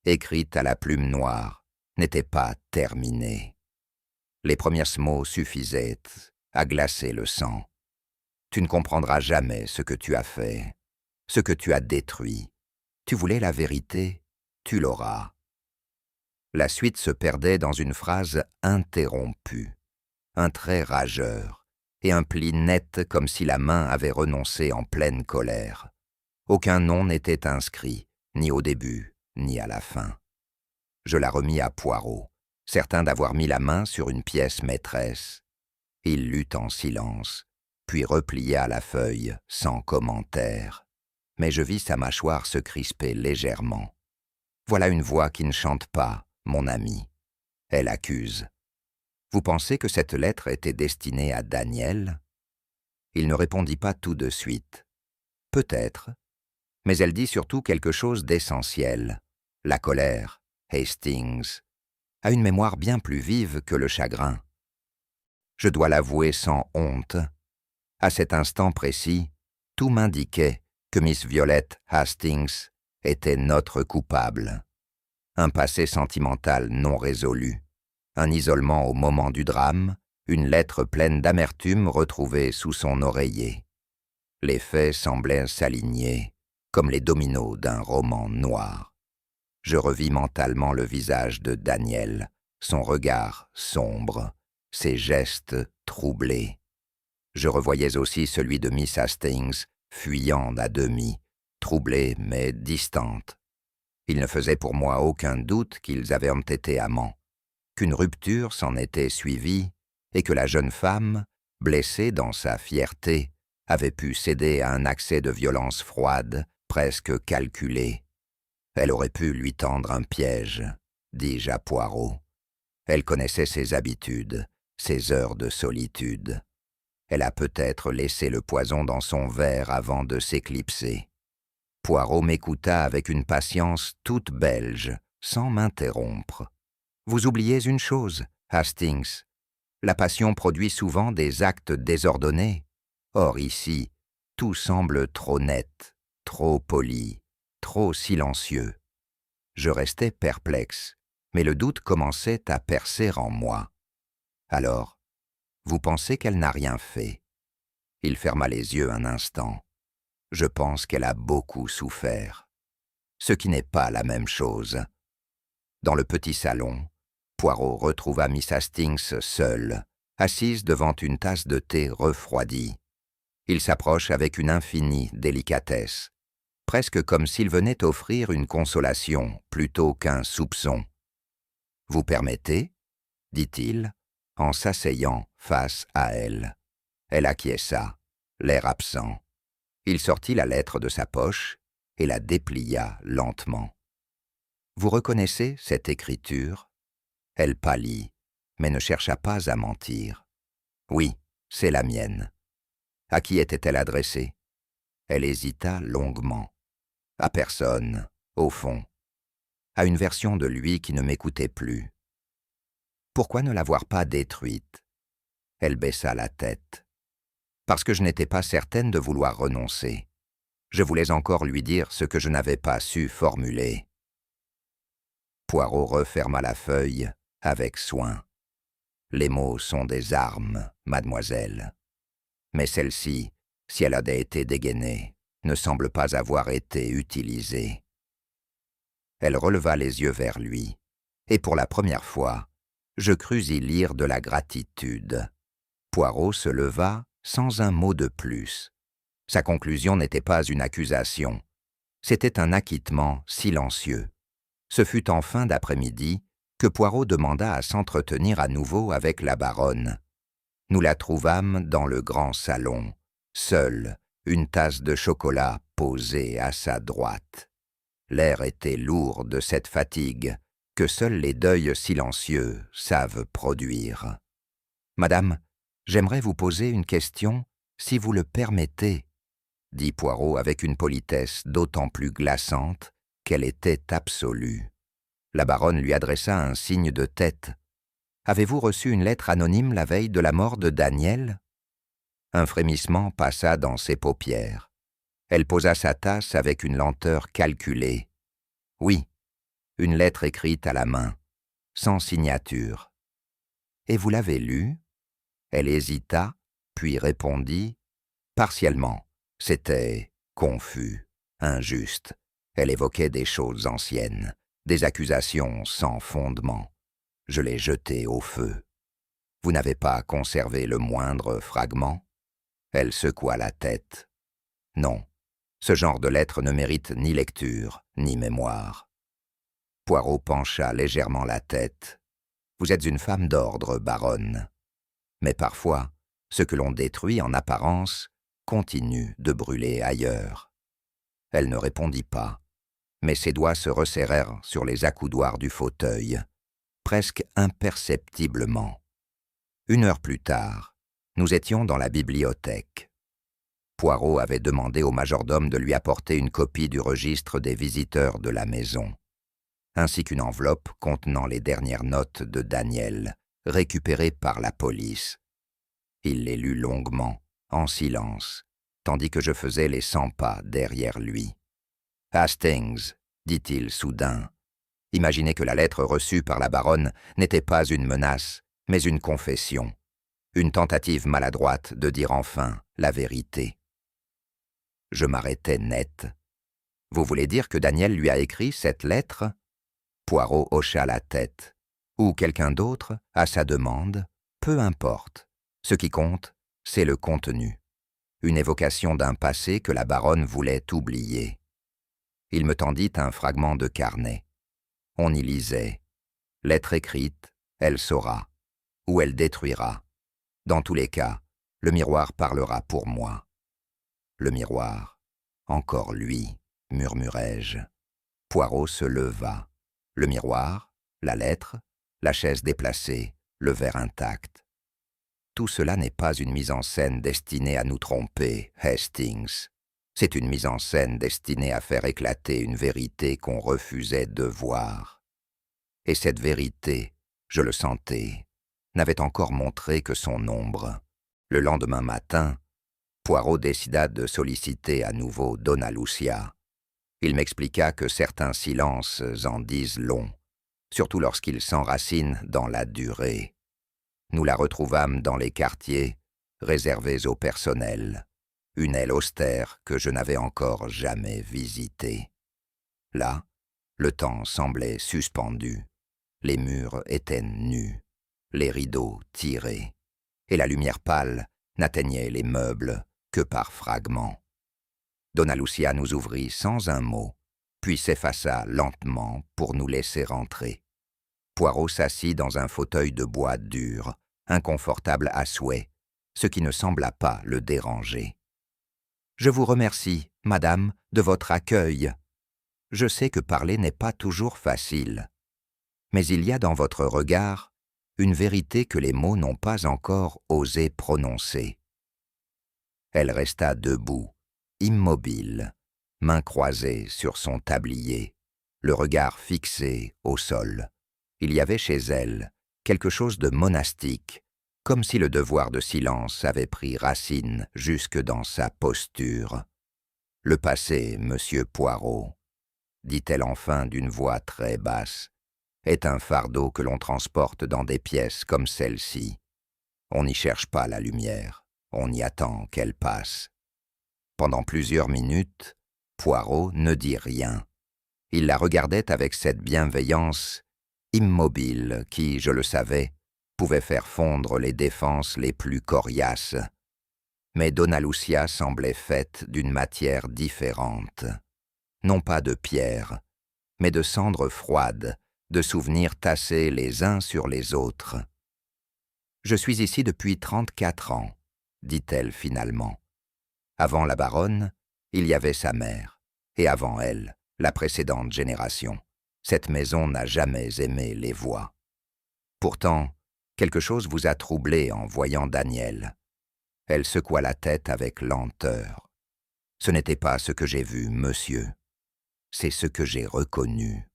écrite à la plume noire, n'était pas terminée. Les premiers mots suffisaient à glacer le sang. Tu ne comprendras jamais ce que tu as fait, ce que tu as détruit. Tu voulais la vérité, tu l'auras. La suite se perdait dans une phrase interrompue, un trait rageur, et un pli net comme si la main avait renoncé en pleine colère. Aucun nom n'était inscrit, ni au début, ni à la fin. Je la remis à Poirot, certain d'avoir mis la main sur une pièce maîtresse. Il lut en silence, puis replia la feuille sans commentaire. Mais je vis sa mâchoire se crisper légèrement. Voilà une voix qui ne chante pas, mon ami. Elle accuse. Vous pensez que cette lettre était destinée à Daniel? Il ne répondit pas tout de suite. Peut-être, mais elle dit surtout quelque chose d'essentiel. La colère, Hastings, a une mémoire bien plus vive que le chagrin. Je dois l'avouer sans honte. À cet instant précis, tout m'indiquait que Miss Violette Hastings était notre coupable. Un passé sentimental non résolu, un isolement au moment du drame, une lettre pleine d'amertume retrouvée sous son oreiller. Les faits semblaient s'aligner, comme les dominos d'un roman noir. Je revis mentalement le visage de Daniel, son regard sombre, ses gestes troublés. Je revoyais aussi celui de Miss Hastings, fuyant à demi, troublée mais distante. Il ne faisait pour moi aucun doute qu'ils avaient été amants, qu'une rupture s'en était suivie et que la jeune femme, blessée dans sa fierté, avait pu céder à un accès de violence froide, presque calculé. Elle aurait pu lui tendre un piège, dis-je à Poirot. Elle connaissait ses habitudes, ses heures de solitude. Elle a peut-être laissé le poison dans son verre avant de s'éclipser. Poirot m'écouta avec une patience toute belge, sans m'interrompre. Vous oubliez une chose, Hastings. La passion produit souvent des actes désordonnés. Or ici, tout semble trop net, trop poli, trop silencieux. Je restais perplexe, mais le doute commençait à percer en moi. Alors, vous pensez qu'elle n'a rien fait? Il ferma les yeux un instant. Je pense qu'elle a beaucoup souffert. Ce qui n'est pas la même chose. Dans le petit salon, Poirot retrouva Miss Hastings seule, assise devant une tasse de thé refroidie. Il s'approche avec une infinie délicatesse, presque comme s'il venait offrir une consolation plutôt qu'un soupçon. « Vous permettez ?» dit-il, en s'asseyant face à elle. Elle acquiesça, l'air absent. Il sortit la lettre de sa poche et la déplia lentement. « Vous reconnaissez cette écriture ?» Elle pâlit, mais ne chercha pas à mentir. « Oui, c'est la mienne. » À qui était-elle adressée? Elle hésita longuement. À personne, au fond. À une version de lui qui ne m'écoutait plus. Pourquoi ne l'avoir pas détruite? Elle baissa la tête. Parce que je n'étais pas certaine de vouloir renoncer. Je voulais encore lui dire ce que je n'avais pas su formuler. Poirot referma la feuille avec soin. Les mots sont des armes, mademoiselle. Mais celle-ci, si elle a été dégainée, ne semble pas avoir été utilisée. Elle releva les yeux vers lui, et pour la première fois, je crus y lire de la gratitude. Poirot se leva sans un mot de plus. Sa conclusion n'était pas une accusation. C'était un acquittement silencieux. Ce fut en fin d'après-midi que Poirot demanda à s'entretenir à nouveau avec la baronne. Nous la trouvâmes dans le grand salon, seule, une tasse de chocolat posée à sa droite. L'air était lourd de cette fatigue que seuls les deuils silencieux savent produire. « Madame, j'aimerais vous poser une question, si vous le permettez, » dit Poirot avec une politesse d'autant plus glaçante qu'elle était absolue. La baronne lui adressa un signe de tête. « Avez-vous reçu une lettre anonyme la veille de la mort de Daniel ?» Un frémissement passa dans ses paupières. Elle posa sa tasse avec une lenteur calculée. Oui, une lettre écrite à la main, sans signature. « Et vous l'avez lue ?» Elle hésita, puis répondit « Partiellement. C'était confus, injuste. Elle évoquait des choses anciennes, des accusations sans fondement. Je l'ai jetée au feu. Vous n'avez pas conservé le moindre fragment ?» Elle secoua la tête. « Non, ce genre de lettre ne mérite ni lecture, ni mémoire. » Poirot pencha légèrement la tête. « Vous êtes une femme d'ordre, baronne. Mais parfois, ce que l'on détruit en apparence continue de brûler ailleurs. » Elle ne répondit pas, mais ses doigts se resserrèrent sur les accoudoirs du fauteuil, presque imperceptiblement. 1 heure plus tard, nous étions dans la bibliothèque. Poirot avait demandé au majordome de lui apporter une copie du registre des visiteurs de la maison, ainsi qu'une enveloppe contenant les dernières notes de Daniel, récupérées par la police. Il les lut longuement, en silence, tandis que je faisais les 100 pas derrière lui. « Hastings, dit-il soudain, imaginez que la lettre reçue par la baronne n'était pas une menace, mais une confession, une tentative maladroite de dire enfin la vérité. » Je m'arrêtai net. « Vous voulez dire que Daniel lui a écrit cette lettre ?» Poirot hocha la tête. « Ou quelqu'un d'autre, à sa demande, peu importe. Ce qui compte, c'est le contenu. Une évocation d'un passé que la baronne voulait oublier. » Il me tendit un fragment de carnet. On y lisait « Lettre écrite, elle saura. Ou elle détruira. Dans tous les cas, le miroir parlera pour moi. » Le miroir, encore lui, murmurai-je. Poirot se leva. Le miroir, la lettre, la chaise déplacée, le verre intact. Tout cela n'est pas une mise en scène destinée à nous tromper, Hastings. C'est une mise en scène destinée à faire éclater une vérité qu'on refusait de voir. Et cette vérité, je le sentais, n'avait encore montré que son ombre. Le lendemain matin, Poirot décida de solliciter à nouveau Donna Lucia. Il m'expliqua que certains silences en disent long, surtout lorsqu'ils s'enracinent dans la durée. Nous la retrouvâmes dans les quartiers, réservés au personnel, une aile austère que je n'avais encore jamais visitée. Là, le temps semblait suspendu, les murs étaient nus, les rideaux tirés, et la lumière pâle n'atteignait les meubles que par fragments. Donna Lucia nous ouvrit sans un mot, puis s'effaça lentement pour nous laisser entrer. Poirot s'assit dans un fauteuil de bois dur, inconfortable à souhait, ce qui ne sembla pas le déranger. « Je vous remercie, madame, de votre accueil. Je sais que parler n'est pas toujours facile, mais il y a dans votre regard une vérité que les mots n'ont pas encore osé prononcer. » Elle resta debout, immobile, mains croisées sur son tablier, le regard fixé au sol. Il y avait chez elle quelque chose de monastique, comme si le devoir de silence avait pris racine jusque dans sa posture. « Le passé, monsieur Poirot, » dit-elle enfin d'une voix très basse, « est un fardeau que l'on transporte dans des pièces comme celle-ci. On n'y cherche pas la lumière, on y attend qu'elle passe. » Pendant plusieurs minutes, Poirot ne dit rien. Il la regardait avec cette bienveillance immobile qui, je le savais, pouvait faire fondre les défenses les plus coriaces. Mais Donna Lucia semblait faite d'une matière différente. Non pas de pierre, mais de cendres froides, de souvenirs tassés les uns sur les autres. « Je suis ici depuis 34 ans, dit-elle finalement. Avant la baronne, il y avait sa mère, et avant elle, la précédente génération. Cette maison n'a jamais aimé les voix. Pourtant, quelque chose vous a troublé en voyant Daniel. » Elle secoua la tête avec lenteur. « Ce n'était pas ce que j'ai vu, monsieur. C'est ce que j'ai reconnu. »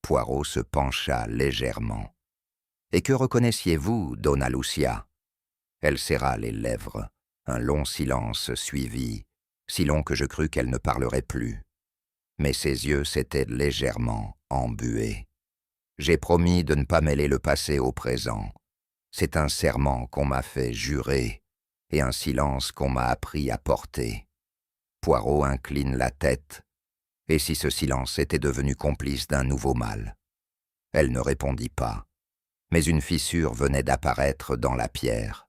Poirot se pencha légèrement. « Et que reconnaissiez-vous, Donna Lucia ?» Elle serra les lèvres. Un long silence suivit, si long que je crus qu'elle ne parlerait plus. Mais ses yeux s'étaient légèrement embués. J'ai promis de ne pas mêler le passé au présent. C'est un serment qu'on m'a fait jurer et un silence qu'on m'a appris à porter. Poirot incline la tête. Et si ce silence était devenu complice d'un nouveau mal? Elle ne répondit pas, mais une fissure venait d'apparaître dans la pierre.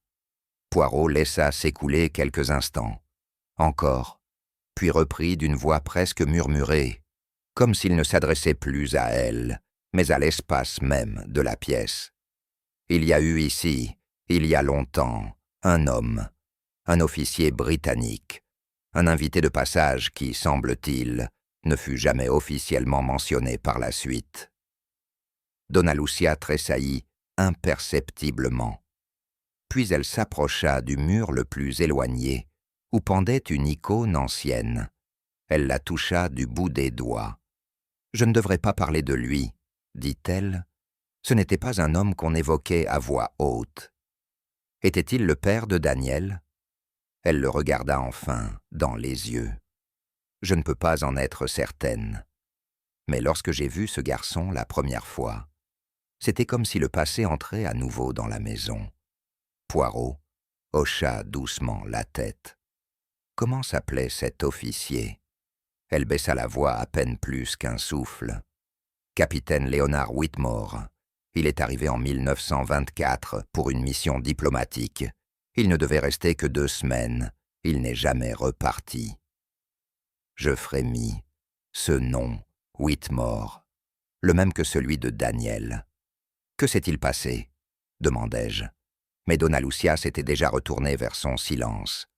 Poirot laissa s'écouler quelques instants, encore, puis reprit d'une voix presque murmurée, comme s'il ne s'adressait plus à elle, mais à l'espace même de la pièce. Il y a eu ici, il y a longtemps, un homme, un officier britannique, un invité de passage qui, semble-t-il, ne fut jamais officiellement mentionné par la suite. Donna Lucia tressaillit imperceptiblement. Puis elle s'approcha du mur le plus éloigné, où pendait une icône ancienne. Elle la toucha du bout des doigts. « Je ne devrais pas parler de lui, » dit-elle. Ce n'était pas un homme qu'on évoquait à voix haute. Était-il le père de Daniel? Elle le regarda enfin dans les yeux. Je ne peux pas en être certaine. Mais lorsque j'ai vu ce garçon la première fois, c'était comme si le passé entrait à nouveau dans la maison. Poirot hocha doucement la tête. Comment s'appelait cet officier? Elle baissa la voix à peine plus qu'un souffle. Capitaine Leonard Whitmore. Il est arrivé en 1924 pour une mission diplomatique. Il ne devait rester que 2 semaines. Il n'est jamais reparti. Je frémis. Ce nom, Whitmore, le même que celui de Daniel. Que s'est-il passé? Demandai-je. Mais Donna Lucia s'était déjà retournée vers son silence.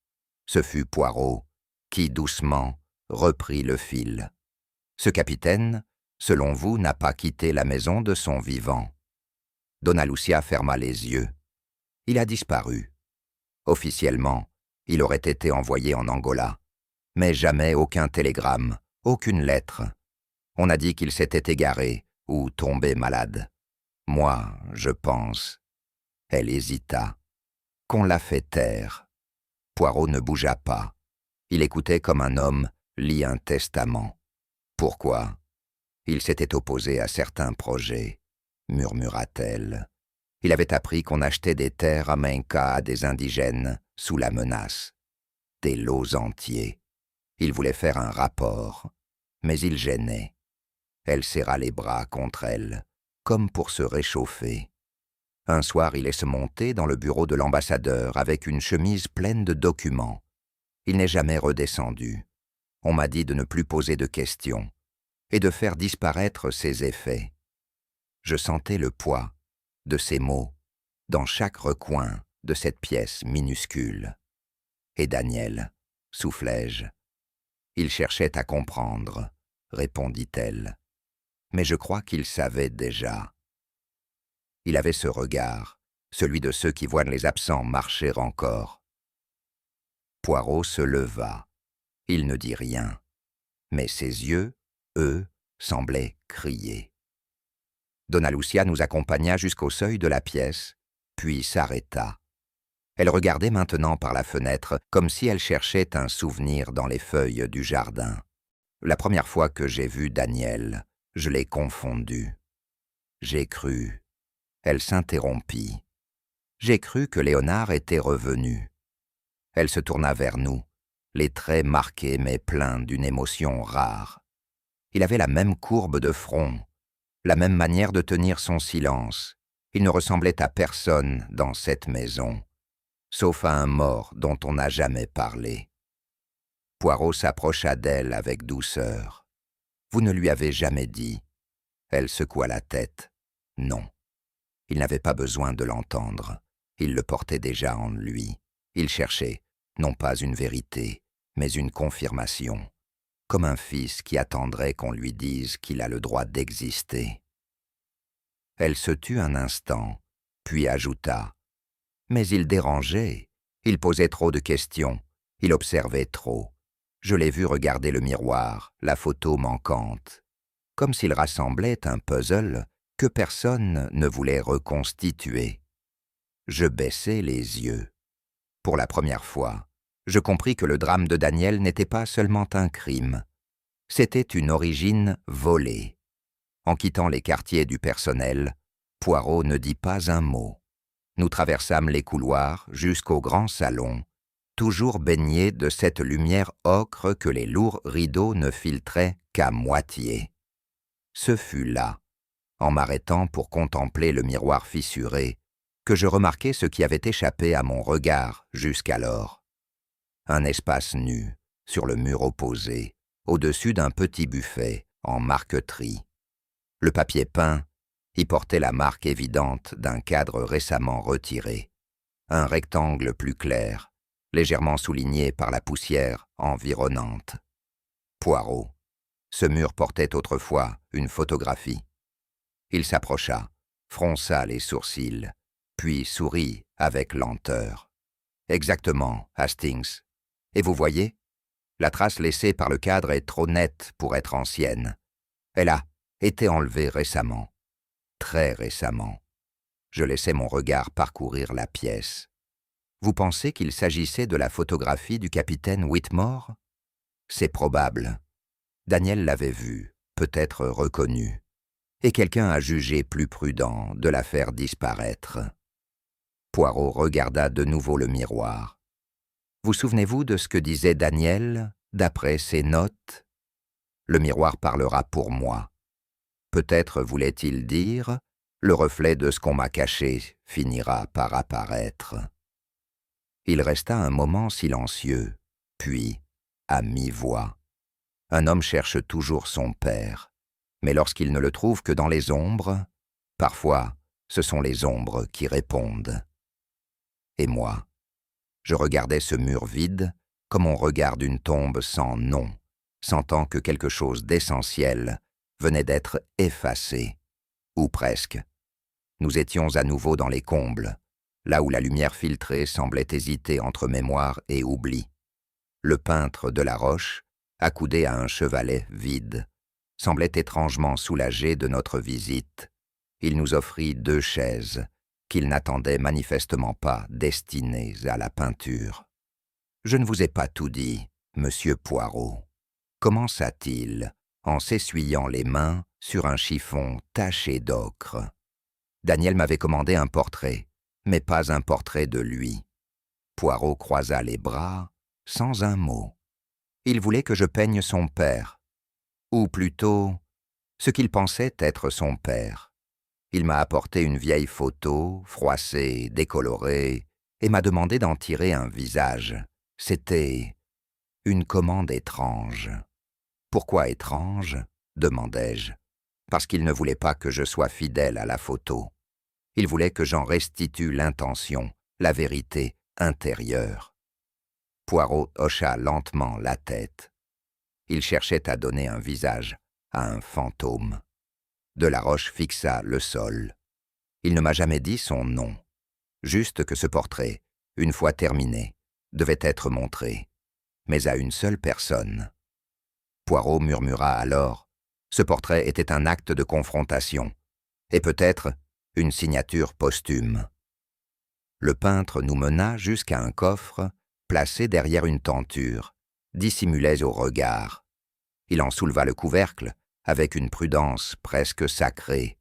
Ce fut Poirot qui, doucement, reprit le fil. Ce capitaine, selon vous, n'a pas quitté la maison de son vivant. Donna Lucia ferma les yeux. Il a disparu. Officiellement, il aurait été envoyé en Angola. Mais jamais aucun télégramme, aucune lettre. On a dit qu'il s'était égaré ou tombé malade. Moi, je pense. Elle hésita. Qu'on l'a fait taire. Poirot ne bougea pas. Il écoutait comme un homme lit un testament. Pourquoi? Il s'était opposé à certains projets, murmura-t-elle. Il avait appris qu'on achetait des terres à Menka à des indigènes sous la menace. Des lots entiers. Il voulait faire un rapport, mais il gênait. Elle serra les bras contre elle, comme pour se réchauffer. Un soir, il est monté dans le bureau de l'ambassadeur avec une chemise pleine de documents. Il n'est jamais redescendu. On m'a dit de ne plus poser de questions et de faire disparaître ses effets. Je sentais le poids de ces mots dans chaque recoin de cette pièce minuscule. Et Daniel, soufflai-je. Il cherchait à comprendre, répondit-elle. Mais je crois qu'il savait déjà. Il avait ce regard, celui de ceux qui voient les absents marcher encore. Poirot se leva. Il ne dit rien, mais ses yeux, eux, semblaient crier. Donna Lucia nous accompagna jusqu'au seuil de la pièce, puis s'arrêta. Elle regardait maintenant par la fenêtre, comme si elle cherchait un souvenir dans les feuilles du jardin. La première fois que j'ai vu Daniel, je l'ai confondu. J'ai cru. Elle s'interrompit. J'ai cru que Léonard était revenu. Elle se tourna vers nous, les traits marqués mais pleins d'une émotion rare. Il avait la même courbe de front, la même manière de tenir son silence. Il ne ressemblait à personne dans cette maison, sauf à un mort dont on n'a jamais parlé. Poirot s'approcha d'elle avec douceur. « Vous ne lui avez jamais dit ?» Elle secoua la tête. « Non. » Il n'avait pas besoin de l'entendre. Il le portait déjà en lui. Il cherchait, non pas une vérité, mais une confirmation, comme un fils qui attendrait qu'on lui dise qu'il a le droit d'exister. Elle se tut un instant, puis ajouta « Mais il dérangeait, il posait trop de questions, il observait trop. Je l'ai vu regarder le miroir, la photo manquante, comme s'il rassemblait un puzzle que personne ne voulait reconstituer. » Je baissai les yeux. Pour la première fois, je compris que le drame de Daniel n'était pas seulement un crime, c'était une origine volée. En quittant les quartiers du personnel, Poirot ne dit pas un mot. Nous traversâmes les couloirs jusqu'au grand salon, toujours baigné de cette lumière ocre que les lourds rideaux ne filtraient qu'à moitié. Ce fut là, en m'arrêtant pour contempler le miroir fissuré, que je remarquai ce qui avait échappé à mon regard jusqu'alors. Un espace nu, sur le mur opposé, au-dessus d'un petit buffet, en marqueterie. Le papier peint y portait la marque évidente d'un cadre récemment retiré. Un rectangle plus clair, légèrement souligné par la poussière environnante. Poirot. Ce mur portait autrefois une photographie. Il s'approcha, fronça les sourcils, puis sourit avec lenteur. Exactement, Hastings. Et vous voyez, la trace laissée par le cadre est trop nette pour être ancienne. Elle a été enlevée récemment. Très récemment. Je laissai mon regard parcourir la pièce. Vous pensez qu'il s'agissait de la photographie du capitaine Whitmore? C'est probable. Daniel l'avait vue, peut-être reconnue, et quelqu'un a jugé plus prudent de la faire disparaître. Poirot regarda de nouveau le miroir. Vous souvenez-vous de ce que disait Daniel, d'après ses notes? Le miroir parlera pour moi. Peut-être voulait-il dire, le reflet de ce qu'on m'a caché finira par apparaître. Il resta un moment silencieux, puis, à mi-voix. Un homme cherche toujours son père, mais lorsqu'il ne le trouve que dans les ombres, parfois, ce sont les ombres qui répondent. Et moi, je regardais ce mur vide comme on regarde une tombe sans nom, sentant que quelque chose d'essentiel venait d'être effacé, ou presque. Nous étions à nouveau dans les combles, là où la lumière filtrée semblait hésiter entre mémoire et oubli. Le peintre de la Roche, accoudé à un chevalet vide, semblait étrangement soulagé de notre visite. Il nous offrit 2 chaises, qu'il n'attendait manifestement pas destinées à la peinture. « Je ne vous ai pas tout dit, monsieur Poirot. » commença-t-il, en s'essuyant les mains sur un chiffon taché d'ocre. Daniel m'avait commandé un portrait, mais pas un portrait de lui. Poirot croisa les bras, sans un mot. Il voulait que je peigne son père, ou plutôt, ce qu'il pensait être son père. Il m'a apporté une vieille photo, froissée, décolorée, et m'a demandé d'en tirer un visage. C'était une commande étrange. « Pourquoi étrange ?» demandai-je. « Parce qu'il ne voulait pas que je sois fidèle à la photo. Il voulait que j'en restitue l'intention, la vérité intérieure. » Poirot hocha lentement la tête. Il cherchait à donner un visage à un fantôme. Delaroche fixa le sol. Il ne m'a jamais dit son nom. Juste que ce portrait, une fois terminé, devait être montré, mais à une seule personne. Poirot murmura alors. Ce portrait était un acte de confrontation, et peut-être une signature posthume. Le peintre nous mena jusqu'à un coffre placé derrière une tenture, dissimulait au regard. Il en souleva le couvercle avec une prudence presque sacrée.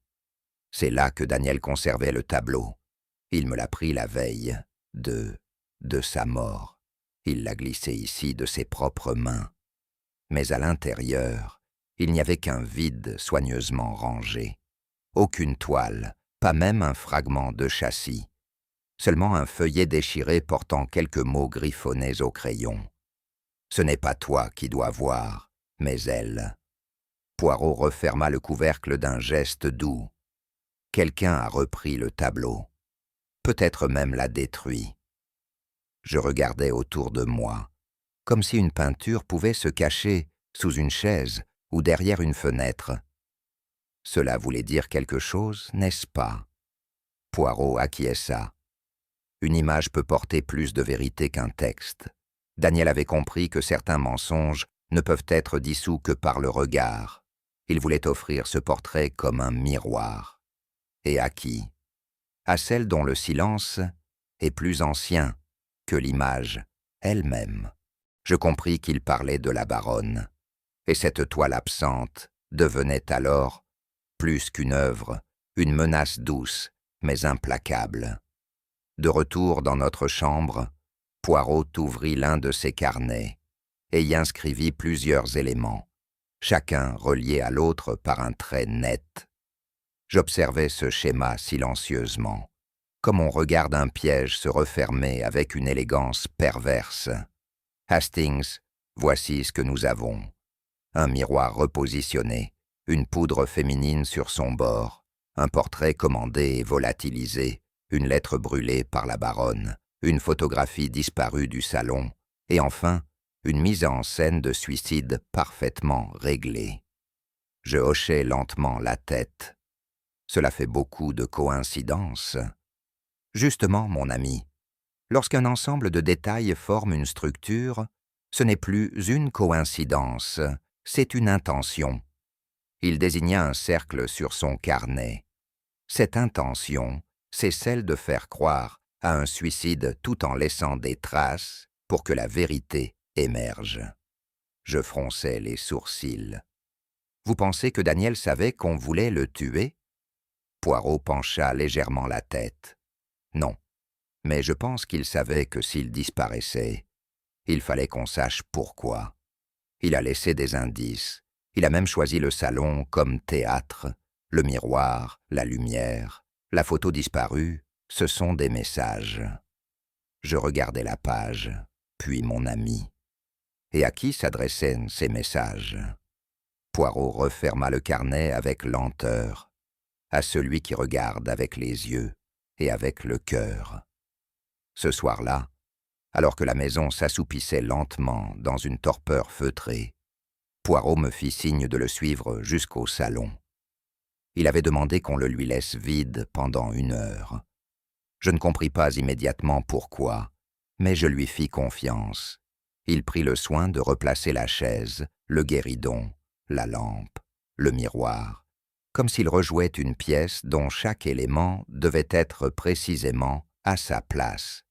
C'est là que Daniel conservait le tableau. Il me l'a pris la veille de sa mort. Il l'a glissé ici de ses propres mains. Mais à l'intérieur, il n'y avait qu'un vide soigneusement rangé. Aucune toile, pas même un fragment de châssis. Seulement un feuillet déchiré portant quelques mots griffonnés au crayon. Ce n'est pas toi qui dois voir, mais elle. Poirot referma le couvercle d'un geste doux. Quelqu'un a repris le tableau. Peut-être même l'a détruit. Je regardais autour de moi, comme si une peinture pouvait se cacher sous une chaise ou derrière une fenêtre. Cela voulait dire quelque chose, n'est-ce pas? Poirot acquiesça. Une image peut porter plus de vérité qu'un texte. Daniel avait compris que certains mensonges ne peuvent être dissous que par le regard. Il voulait offrir ce portrait comme un miroir. Et à qui? À celle dont le silence est plus ancien que l'image elle-même. Je compris qu'il parlait de la baronne, et cette toile absente devenait alors, plus qu'une œuvre, une menace douce, mais implacable. De retour dans notre chambre, Poirot ouvrit l'un de ses carnets et y inscrivit plusieurs éléments, chacun relié à l'autre par un trait net. J'observais ce schéma silencieusement, comme on regarde un piège se refermer avec une élégance perverse. Hastings, voici ce que nous avons. Un miroir repositionné, une poudre féminine sur son bord, un portrait commandé et volatilisé, une lettre brûlée par la baronne, une photographie disparue du salon, et enfin, une mise en scène de suicide parfaitement réglée. Je hochai lentement la tête. Cela fait beaucoup de coïncidences. Justement, mon ami, lorsqu'un ensemble de détails forme une structure, ce n'est plus une coïncidence, c'est une intention. Il désigna un cercle sur son carnet. Cette intention, c'est celle de faire croire à un suicide tout en laissant des traces pour que la vérité émerge. Je fronçai les sourcils. Vous pensez que Daniel savait qu'on voulait le tuer? Poirot pencha légèrement la tête. Non, mais je pense qu'il savait que s'il disparaissait, il fallait qu'on sache pourquoi. Il a laissé des indices. Il a même choisi le salon comme théâtre. Le miroir, la lumière, la photo disparue, ce sont des messages. Je regardai la page, puis mon ami. Et à qui s'adressaient ces messages? Poirot referma le carnet avec lenteur. À celui qui regarde avec les yeux et avec le cœur. Ce soir-là, alors que la maison s'assoupissait lentement dans une torpeur feutrée, Poirot me fit signe de le suivre jusqu'au salon. Il avait demandé qu'on le lui laisse vide pendant 1 heure. Je ne compris pas immédiatement pourquoi, mais je lui fis confiance. Il prit le soin de replacer la chaise, le guéridon, la lampe, le miroir, comme s'il rejouait une pièce dont chaque élément devait être précisément à sa place.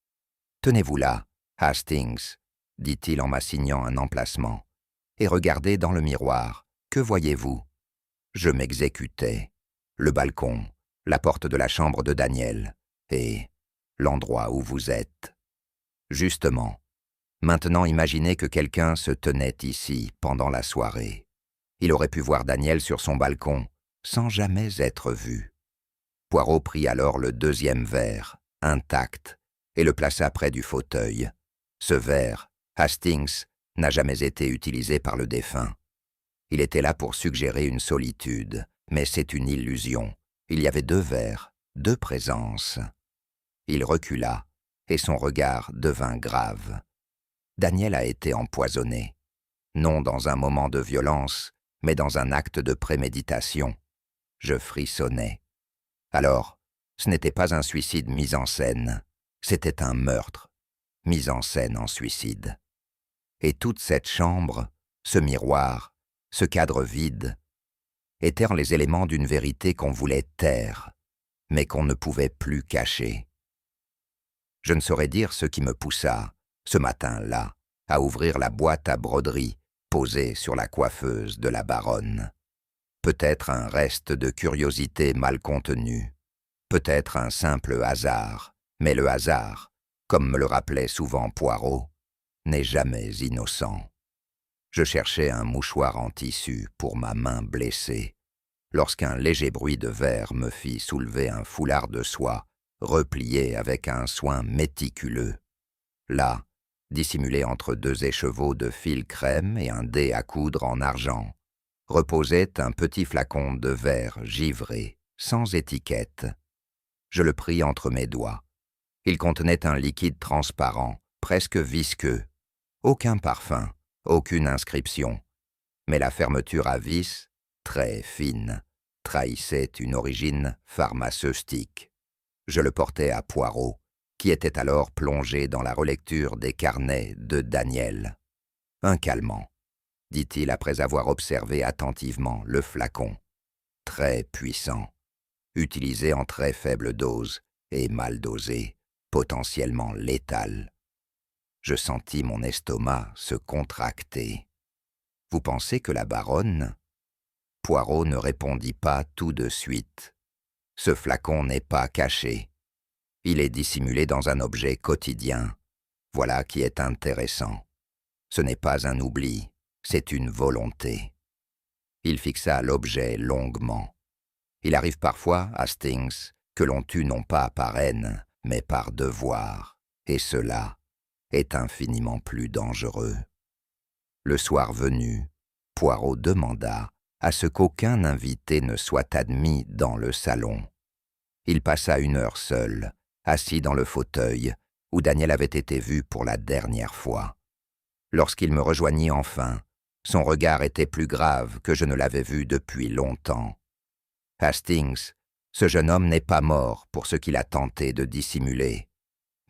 « Tenez-vous là, Hastings, » dit-il en m'assignant un emplacement, « et regardez dans le miroir. Que voyez-vous » Je m'exécutais. Le balcon, la porte de la chambre de Daniel, et l'endroit où vous êtes. Justement, maintenant imaginez que quelqu'un se tenait ici pendant la soirée. Il aurait pu voir Daniel sur son balcon, sans jamais être vu. Poirot prit alors le 2e verre, intact, et le plaça près du fauteuil. Ce verre, Hastings, n'a jamais été utilisé par le défunt. Il était là pour suggérer une solitude, mais c'est une illusion. Il y avait 2 verres, 2 présences. Il recula, et son regard devint grave. Daniel a été empoisonné, non dans un moment de violence, mais dans un acte de préméditation. Je frissonnais. Alors, ce n'était pas un suicide mis en scène, c'était un meurtre, mis en scène en suicide. Et toute cette chambre, ce miroir, ce cadre vide, étaient les éléments d'une vérité qu'on voulait taire, mais qu'on ne pouvait plus cacher. Je ne saurais dire ce qui me poussa, ce matin-là, à ouvrir la boîte à broderie posée sur la coiffeuse de la baronne. Peut-être un reste de curiosité mal contenue, peut-être un simple hasard, mais le hasard, comme me le rappelait souvent Poirot, n'est jamais innocent. Je cherchais un mouchoir en tissu pour ma main blessée, lorsqu'un léger bruit de verre me fit soulever un foulard de soie, replié avec un soin méticuleux. Là, dissimulé entre 2 écheveaux de fil crème et un dé à coudre en argent, reposait un petit flacon de verre givré, sans étiquette. Je le pris entre mes doigts. Il contenait un liquide transparent, presque visqueux. Aucun parfum, aucune inscription. Mais la fermeture à vis, très fine, trahissait une origine pharmaceutique. Je le portai à Poirot, qui était alors plongé dans la relecture des carnets de Daniel. « Un calmant », dit-il après avoir observé attentivement le flacon. « Très puissant, utilisé en très faible dose et mal dosé, potentiellement létal. » Je sentis mon estomac se contracter. « Vous pensez que la baronne ?» Poirot ne répondit pas tout de suite. « Ce flacon n'est pas caché. Il est dissimulé dans un objet quotidien. Voilà qui est intéressant. Ce n'est pas un oubli, c'est une volonté. » Il fixa l'objet longuement. « Il arrive parfois, Hastings, que l'on tue non pas par haine, mais par devoir, et cela est infiniment plus dangereux. » Le soir venu, Poirot demanda à ce qu'aucun invité ne soit admis dans le salon. Il passa 1 heure seul, assis dans le fauteuil où Daniel avait été vu pour la dernière fois. Lorsqu'il me rejoignit enfin, son regard était plus grave que je ne l'avais vu depuis longtemps. « Hastings, ce jeune homme n'est pas mort pour ce qu'il a tenté de dissimuler,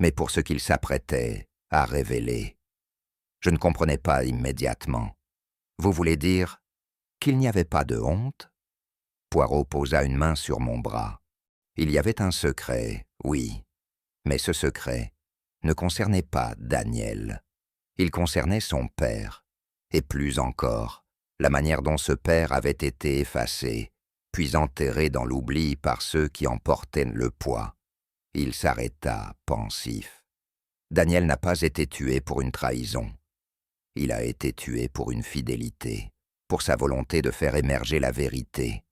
mais pour ce qu'il s'apprêtait à révéler. » Je ne comprenais pas immédiatement. « Vous voulez dire qu'il n'y avait pas de honte ?» Poirot posa une main sur mon bras. Il y avait un secret, oui, mais ce secret ne concernait pas Daniel. Il concernait son père, et plus encore, la manière dont ce père avait été effacé, puis enterré dans l'oubli par ceux qui en portaient le poids. Il s'arrêta, pensif. Daniel n'a pas été tué pour une trahison. Il a été tué pour une fidélité, pour sa volonté de faire émerger la vérité.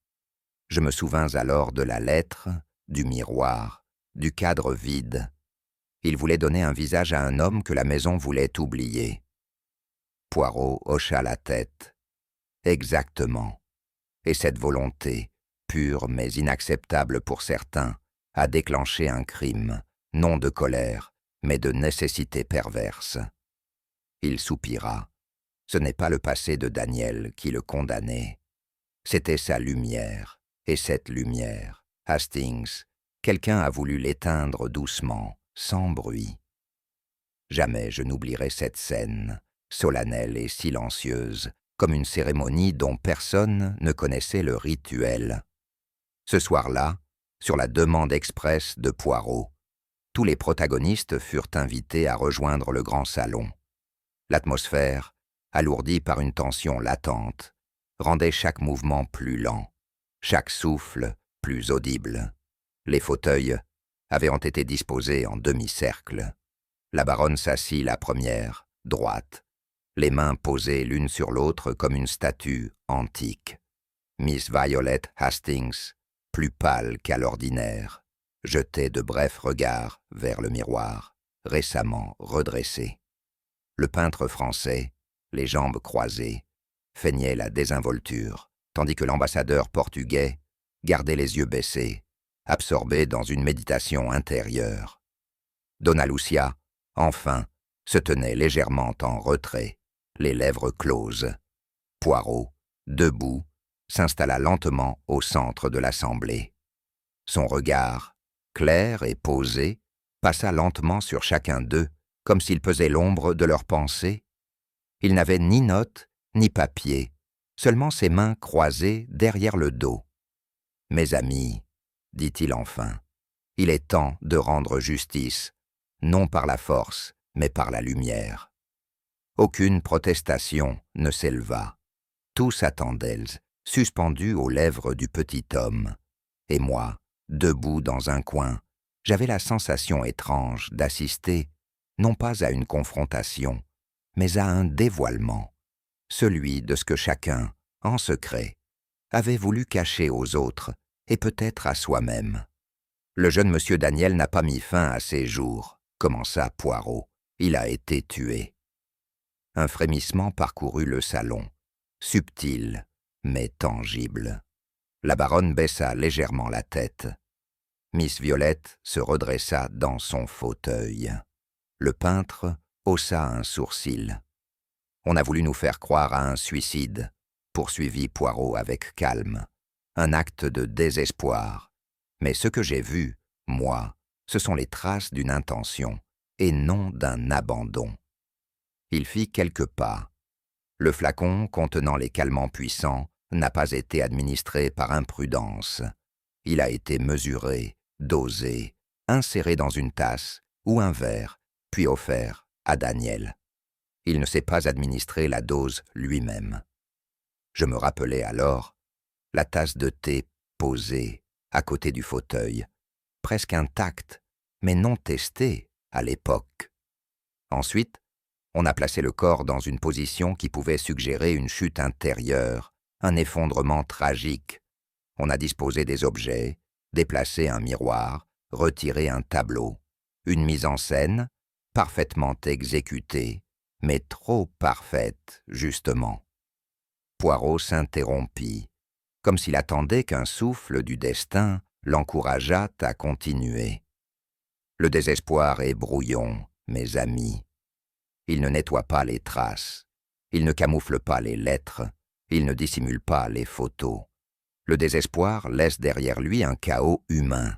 Je me souvins alors de la lettre, du miroir, du cadre vide. Il voulait donner un visage à un homme que la maison voulait oublier. Poirot hocha la tête. Exactement. Et cette volonté, pure mais inacceptable pour certains, a déclenché un crime, non de colère, mais de nécessité perverse. Il soupira. Ce n'est pas le passé de Daniel qui le condamnait. C'était sa lumière, et cette lumière, Hastings, quelqu'un a voulu l'éteindre doucement, sans bruit. Jamais je n'oublierai cette scène, solennelle et silencieuse, comme une cérémonie dont personne ne connaissait le rituel. Ce soir-là, sur la demande expresse de Poirot, tous les protagonistes furent invités à rejoindre le grand salon. L'atmosphère, alourdie par une tension latente, rendait chaque mouvement plus lent, chaque souffle plus audible. Les fauteuils avaient été disposés en demi-cercle. La baronne s'assit la première, droite, les mains posées l'une sur l'autre comme une statue antique. Miss Violet Hastings, plus pâle qu'à l'ordinaire, jetait de brefs regards vers le miroir, récemment redressé. Le peintre français, les jambes croisées, feignait la désinvolture, tandis que l'ambassadeur portugais gardait les yeux baissés, absorbé dans une méditation intérieure. Donna Lucia, enfin, se tenait légèrement en retrait, les lèvres closes. Poirot, debout, s'installa lentement au centre de l'assemblée. Son regard, clair et posé, passa lentement sur chacun d'eux, comme s'il pesait l'ombre de leurs pensées. Il n'avait ni notes, ni papier, seulement ses mains croisées derrière le dos. « Mes amis, dit-il enfin, il est temps de rendre justice, non par la force, mais par la lumière. » Aucune protestation ne s'éleva. Tous attendaient, suspendus aux lèvres du petit homme. Et moi, debout dans un coin, j'avais la sensation étrange d'assister, non pas à une confrontation, mais à un dévoilement, celui de ce que chacun, en secret, avait voulu cacher aux autres et peut-être à soi-même. Le jeune monsieur Daniel n'a pas mis fin à ses jours, commença Poirot. Il a été tué. Un frémissement parcourut le salon, subtil, mais tangible. La baronne baissa légèrement la tête. Miss Violette se redressa dans son fauteuil. Le peintre haussa un sourcil. « On a voulu nous faire croire à un suicide, » poursuivit Poirot avec calme. « Un acte de désespoir. Mais ce que j'ai vu, moi, ce sont les traces d'une intention, et non d'un abandon. » Il fit quelques pas. Le flacon contenant les calmants puissants n'a pas été administré par imprudence. Il a été mesuré, dosé, inséré dans une tasse ou un verre, puis offert à Daniel. Il ne sait pas administrer la dose lui-même. Je me rappelais alors la tasse de thé posée à côté du fauteuil, presque intacte, mais non testée à l'époque. Ensuite, on a placé le corps dans une position qui pouvait suggérer une chute intérieure, un effondrement tragique. On a disposé des objets, déplacé un miroir, retiré un tableau. Une mise en scène, parfaitement exécutée, mais trop parfaite, justement. Poirot s'interrompit, comme s'il attendait qu'un souffle du destin l'encourageât à continuer. Le désespoir est brouillon, mes amis. Il ne nettoie pas les traces, il ne camoufle pas les lettres, il ne dissimule pas les photos. Le désespoir laisse derrière lui un chaos humain.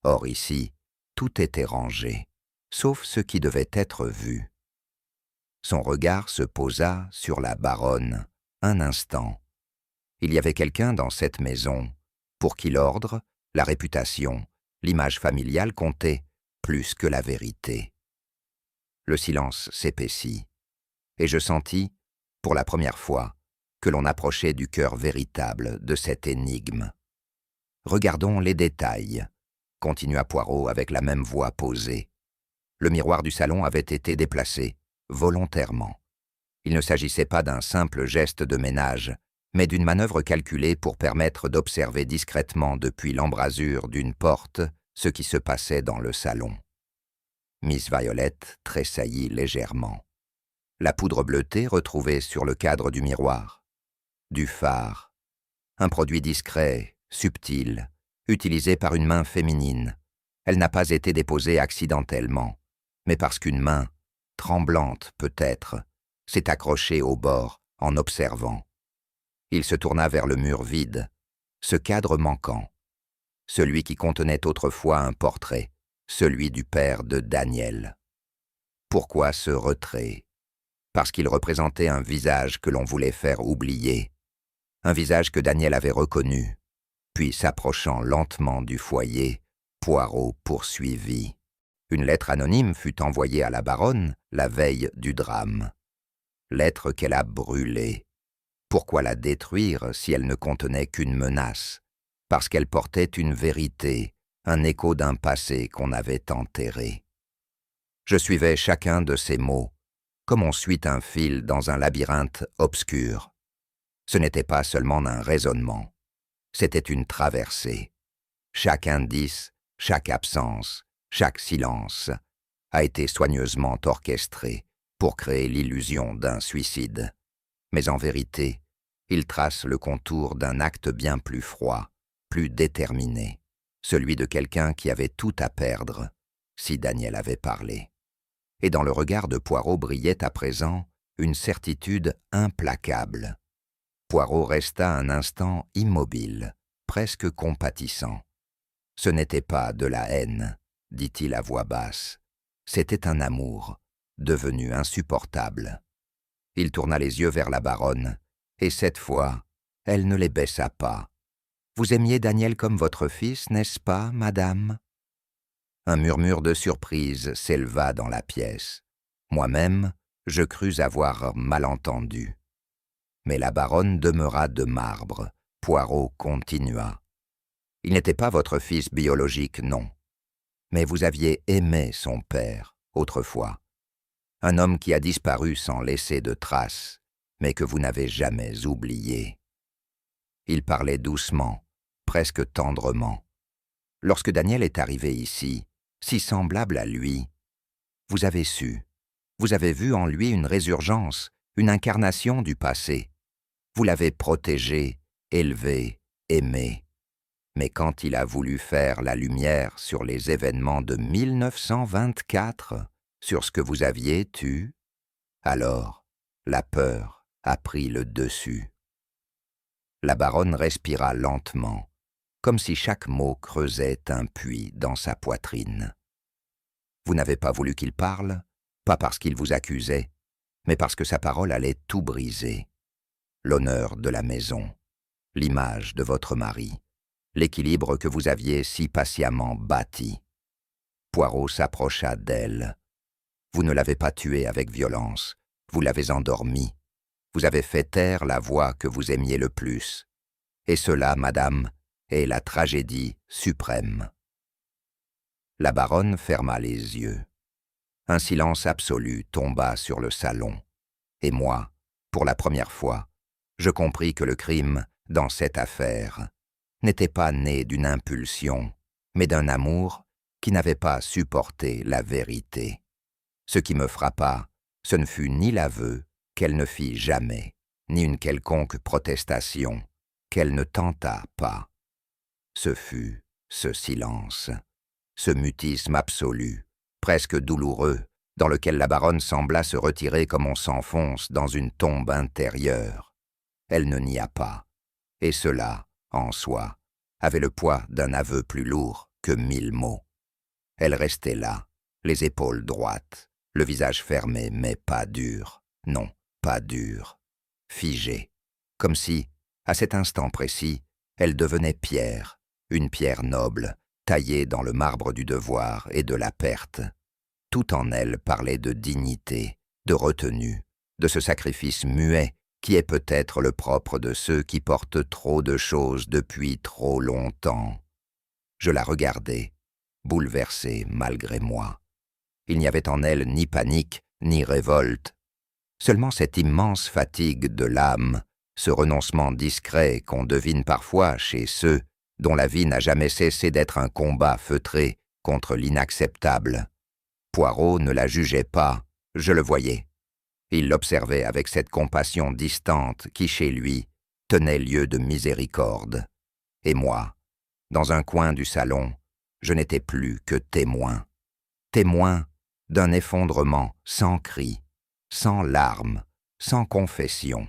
Or ici, tout était rangé, sauf ce qui devait être vu. Son regard se posa sur la baronne, un instant. Il y avait quelqu'un dans cette maison pour qui l'ordre, la réputation, l'image familiale comptaient plus que la vérité. Le silence s'épaissit, et je sentis, pour la première fois, que l'on approchait du cœur véritable de cette énigme. « Regardons les détails », continua Poirot avec la même voix posée. Le miroir du salon avait été déplacé, volontairement. Il ne s'agissait pas d'un simple geste de ménage, mais d'une manœuvre calculée pour permettre d'observer discrètement depuis l'embrasure d'une porte ce qui se passait dans le salon. Miss Violet tressaillit légèrement. La poudre bleutée retrouvée sur le cadre du miroir. Du fard. Un produit discret, subtil, utilisé par une main féminine. Elle n'a pas été déposée accidentellement, mais parce qu'une main, tremblante peut-être, s'est accrochée au bord en observant. Il se tourna vers le mur vide, ce cadre manquant, celui qui contenait autrefois un portrait, celui du père de Daniel. Pourquoi ce retrait? Parce qu'il représentait un visage que l'on voulait faire oublier, un visage que Daniel avait reconnu, puis s'approchant lentement du foyer, Poirot poursuivit. Une lettre anonyme fut envoyée à la baronne la veille du drame. Lettre qu'elle a brûlée. Pourquoi la détruire si elle ne contenait qu'une menace? Parce qu'elle portait une vérité, un écho d'un passé qu'on avait enterré. Je suivais chacun de ces mots, comme on suit un fil dans un labyrinthe obscur. Ce n'était pas seulement un raisonnement, c'était une traversée. Chaque indice, chaque absence, chaque silence a été soigneusement orchestré pour créer l'illusion d'un suicide. Mais en vérité, il trace le contour d'un acte bien plus froid, plus déterminé, celui de quelqu'un qui avait tout à perdre, si Daniel avait parlé. Et dans le regard de Poirot brillait à présent une certitude implacable. Poirot resta un instant immobile, presque compatissant. « Ce n'était pas de la haine », dit-il à voix basse. « C'était un amour, devenu insupportable. » Il tourna les yeux vers la baronne, et cette fois, elle ne les baissa pas. « Vous aimiez Daniel comme votre fils, n'est-ce pas, madame ?» Un murmure de surprise s'éleva dans la pièce. Moi-même, je crus avoir mal entendu. Mais la baronne demeura de marbre. Poirot continua. « Il n'était pas votre fils biologique, non. Mais vous aviez aimé son père, autrefois. Un homme qui a disparu sans laisser de traces, mais que vous n'avez jamais oublié. » Il parlait doucement, presque tendrement. Lorsque Daniel est arrivé ici, si semblable à lui, vous avez su, vous avez vu en lui une résurgence, une incarnation du passé. Vous l'avez protégé, élevé, aimé. Mais quand il a voulu faire la lumière sur les événements de 1924, sur ce que vous aviez tu, alors la peur a pris le dessus. La baronne respira lentement, comme si chaque mot creusait un puits dans sa poitrine. Vous n'avez pas voulu qu'il parle, pas parce qu'il vous accusait, mais parce que sa parole allait tout briser. L'honneur de la maison, l'image de votre mari, l'équilibre que vous aviez si patiemment bâti. Poirot s'approcha d'elle. Vous ne l'avez pas tué avec violence, vous l'avez endormi. Vous avez fait taire la voix que vous aimiez le plus. Et cela, madame, est la tragédie suprême. » La baronne ferma les yeux. Un silence absolu tomba sur le salon. Et moi, pour la première fois, je compris que le crime, dans cette affaire, n'était pas né d'une impulsion, mais d'un amour qui n'avait pas supporté la vérité. Ce qui me frappa, ce ne fut ni l'aveu qu'elle ne fit jamais, ni une quelconque protestation qu'elle ne tenta pas. Ce fut ce silence, ce mutisme absolu, presque douloureux, dans lequel la baronne sembla se retirer comme on s'enfonce dans une tombe intérieure. Elle ne nia pas, et cela, en soi, avait le poids d'un aveu plus lourd que 1000 mots. Elle restait là, les épaules droites, le visage fermé, mais pas dur, non, pas dur, figé, comme si, à cet instant précis, elle devenait pierre, une pierre noble, taillée dans le marbre du devoir et de la perte. Tout en elle parlait de dignité, de retenue, de ce sacrifice muet qui est peut-être le propre de ceux qui portent trop de choses depuis trop longtemps. Je la regardais, bouleversé malgré moi. Il n'y avait en elle ni panique, ni révolte. Seulement cette immense fatigue de l'âme, ce renoncement discret qu'on devine parfois chez ceux dont la vie n'a jamais cessé d'être un combat feutré contre l'inacceptable. Poirot ne la jugeait pas, je le voyais. Il l'observait avec cette compassion distante qui, chez lui, tenait lieu de miséricorde. Et moi, dans un coin du salon, je n'étais plus que témoin. Témoin d'un effondrement sans cri, sans larmes, sans confession.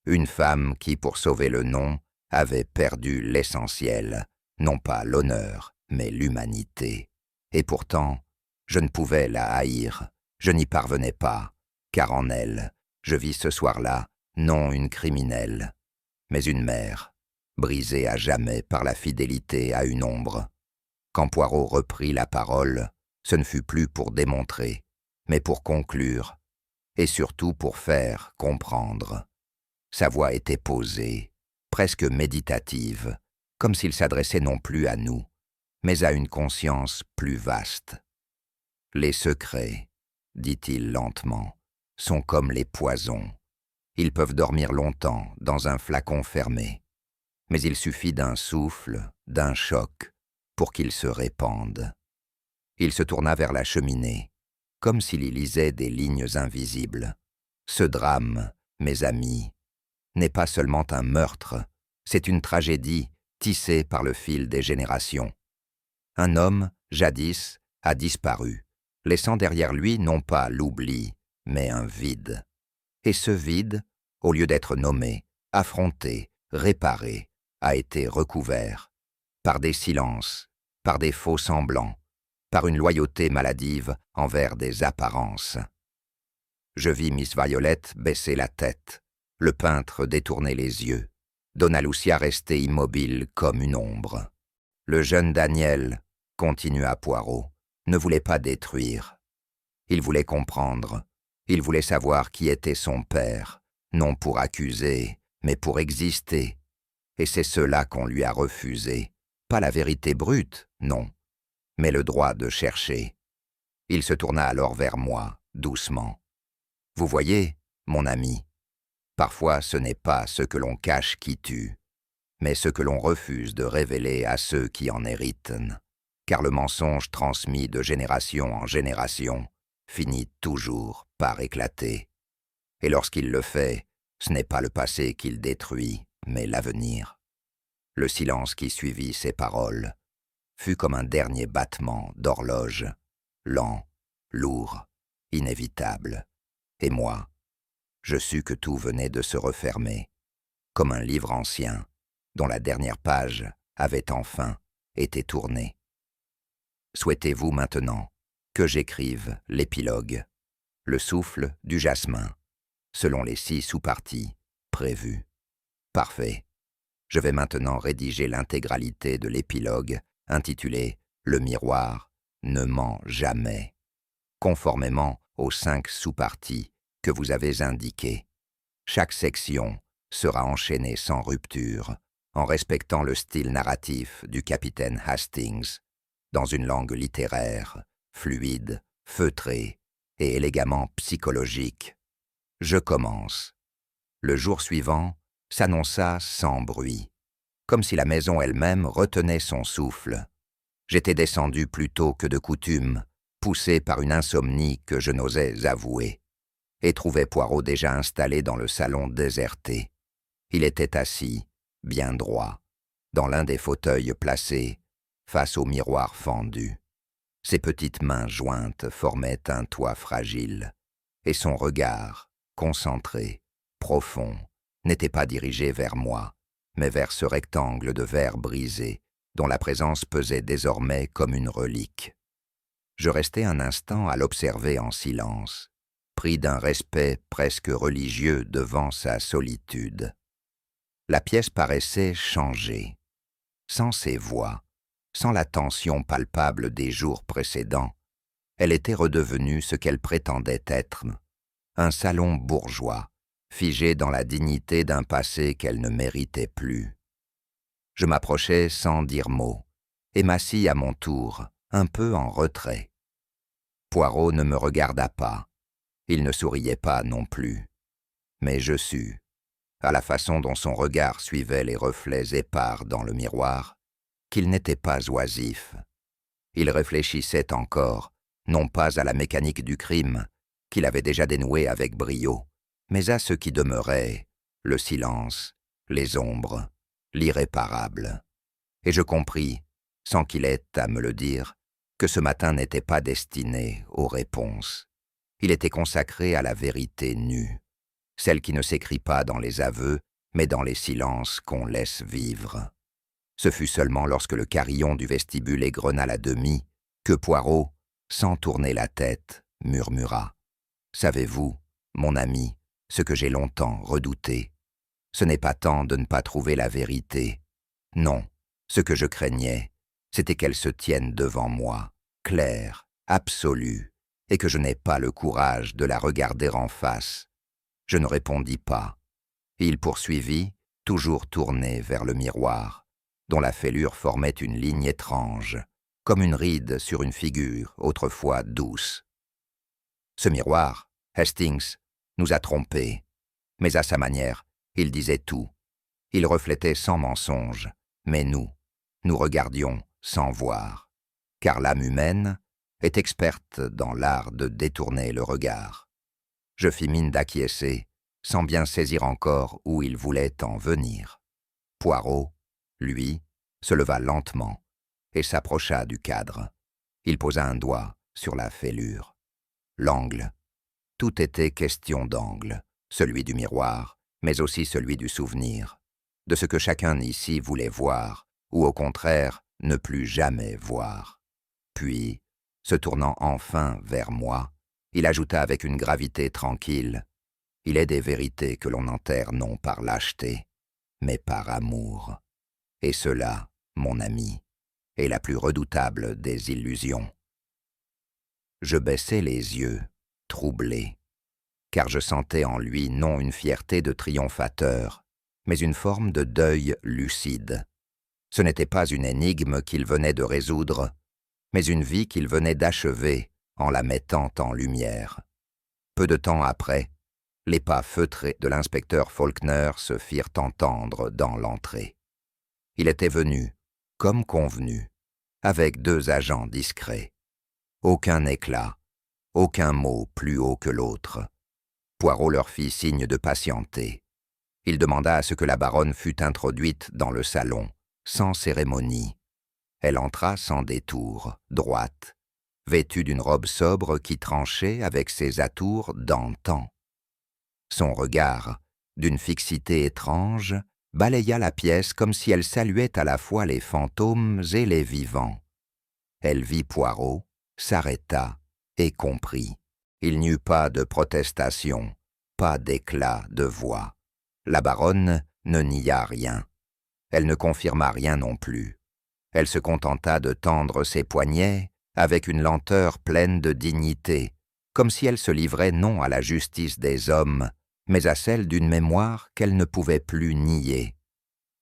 Une femme qui, pour sauver le nom, avait perdu l'essentiel, non pas l'honneur, mais l'humanité. Et pourtant, je ne pouvais la haïr, je n'y parvenais pas, car en elle, je vis ce soir-là, non une criminelle, mais une mère, brisée à jamais par la fidélité à une ombre. Quand Poirot reprit la parole, ce ne fut plus pour démontrer, mais pour conclure, et surtout pour faire comprendre. Sa voix était posée, presque méditative, comme s'il s'adressait non plus à nous, mais à une conscience plus vaste. Les secrets, dit-il lentement, sont comme les poisons. Ils peuvent dormir longtemps dans un flacon fermé, mais il suffit d'un souffle, d'un choc, pour qu'ils se répandent. Il se tourna vers la cheminée, comme s'il y lisait des lignes invisibles. Ce drame, mes amis, n'est pas seulement un meurtre, c'est une tragédie tissée par le fil des générations. Un homme, jadis, a disparu, laissant derrière lui non pas l'oubli, mais un vide. Et ce vide, au lieu d'être nommé, affronté, réparé, a été recouvert par des silences, par des faux semblants, par une loyauté maladive envers des apparences. Je vis Miss Violet baisser la tête, le peintre détourner les yeux, Donna Lucia rester immobile comme une ombre. Le jeune Daniel, continua Poirot, ne voulait pas détruire. Il voulait comprendre, il voulait savoir qui était son père, non pour accuser, mais pour exister. Et c'est cela qu'on lui a refusé. Pas la vérité brute, non, mais le droit de chercher. Il se tourna alors vers moi, doucement. « Vous voyez, mon ami, parfois ce n'est pas ce que l'on cache qui tue, mais ce que l'on refuse de révéler à ceux qui en héritent, car le mensonge transmis de génération en génération finit toujours par éclater. Et lorsqu'il le fait, ce n'est pas le passé qu'il détruit, mais l'avenir. » Le silence qui suivit ces paroles fut comme un dernier battement d'horloge, lent, lourd, inévitable. Et moi, je sus que tout venait de se refermer, comme un livre ancien dont la dernière page avait enfin été tournée. Souhaitez-vous maintenant que j'écrive l'épilogue, le souffle du jasmin, selon les 6 sous-parties prévues? Parfait. Je vais maintenant rédiger l'intégralité de l'épilogue intitulé « Le miroir ne ment jamais », conformément aux 5 sous-parties que vous avez indiquées. Chaque section sera enchaînée sans rupture, en respectant le style narratif du capitaine Hastings, dans une langue littéraire, fluide, feutrée et élégamment psychologique. Je commence. Le jour suivant s'annonça sans bruit, comme si la maison elle-même retenait son souffle. J'étais descendu plus tôt que de coutume, poussé par une insomnie que je n'osais avouer, et trouvai Poirot déjà installé dans le salon déserté. Il était assis, bien droit, dans l'un des fauteuils placés, face au miroir fendu. Ses petites mains jointes formaient un toit fragile, et son regard, concentré, profond, n'était pas dirigé vers moi, mais vers ce rectangle de verre brisé, dont la présence pesait désormais comme une relique. Je restai un instant à l'observer en silence, pris d'un respect presque religieux devant sa solitude. La pièce paraissait changée. Sans ses voix, sans la tension palpable des jours précédents, elle était redevenue ce qu'elle prétendait être, un salon bourgeois, figé dans la dignité d'un passé qu'elle ne méritait plus. Je m'approchai sans dire mot, et m'assis à mon tour, un peu en retrait. Poirot ne me regarda pas, il ne souriait pas non plus, mais je sus, à la façon dont son regard suivait les reflets épars dans le miroir, qu'il n'était pas oisif. Il réfléchissait encore, non pas à la mécanique du crime, qu'il avait déjà dénoué avec brio, mais à ce qui demeurait, le silence, les ombres, l'irréparable. Et je compris, sans qu'il ait à me le dire, que ce matin n'était pas destiné aux réponses. Il était consacré à la vérité nue, celle qui ne s'écrit pas dans les aveux, mais dans les silences qu'on laisse vivre. Ce fut seulement lorsque le carillon du vestibule égrena la demi que Poirot, sans tourner la tête, murmura « Savez-vous, mon ami, ce que j'ai longtemps redouté? Ce n'est pas tant de ne pas trouver la vérité. Non, ce que je craignais, c'était qu'elle se tienne devant moi, claire, absolue, et que je n'ai pas le courage de la regarder en face. » Je ne répondis pas. Il poursuivit, toujours tourné vers le miroir, dont la fêlure formait une ligne étrange, comme une ride sur une figure autrefois douce. Ce miroir, Hastings, nous a trompés, mais à sa manière, il disait tout. Il reflétait sans mensonge, mais nous regardions sans voir, car l'âme humaine est experte dans l'art de détourner le regard. Je fis mine d'acquiescer, sans bien saisir encore où il voulait en venir. Poirot, lui, se leva lentement et s'approcha du cadre. Il posa un doigt sur la fêlure. L'angle. Tout était question d'angle, celui du miroir, mais aussi celui du souvenir, de ce que chacun ici voulait voir, ou au contraire, ne plus jamais voir. Puis, se tournant enfin vers moi, il ajouta avec une gravité tranquille « Il est des vérités que l'on enterre non par lâcheté, mais par amour. Et cela, mon ami, est la plus redoutable des illusions. » Je baissai les yeux, troublé, car je sentais en lui non une fierté de triomphateur, mais une forme de deuil lucide. Ce n'était pas une énigme qu'il venait de résoudre, mais une vie qu'il venait d'achever en la mettant en lumière. Peu de temps après, les pas feutrés de l'inspecteur Faulkner se firent entendre dans l'entrée. Il était venu, comme convenu, avec 2 agents discrets. Aucun éclat, aucun mot plus haut que l'autre. Poirot leur fit signe de patienter. Il demanda à ce que la baronne fût introduite dans le salon, sans cérémonie. Elle entra sans détour, droite, vêtue d'une robe sobre qui tranchait avec ses atours d'antan. Son regard, d'une fixité étrange, balaya la pièce comme si elle saluait à la fois les fantômes et les vivants. Elle vit Poirot, s'arrêta et comprit. Il n'y eut pas de protestation, pas d'éclat de voix. La baronne ne nia rien. Elle ne confirma rien non plus. Elle se contenta de tendre ses poignets avec une lenteur pleine de dignité, comme si elle se livrait non à la justice des hommes, mais à celle d'une mémoire qu'elle ne pouvait plus nier.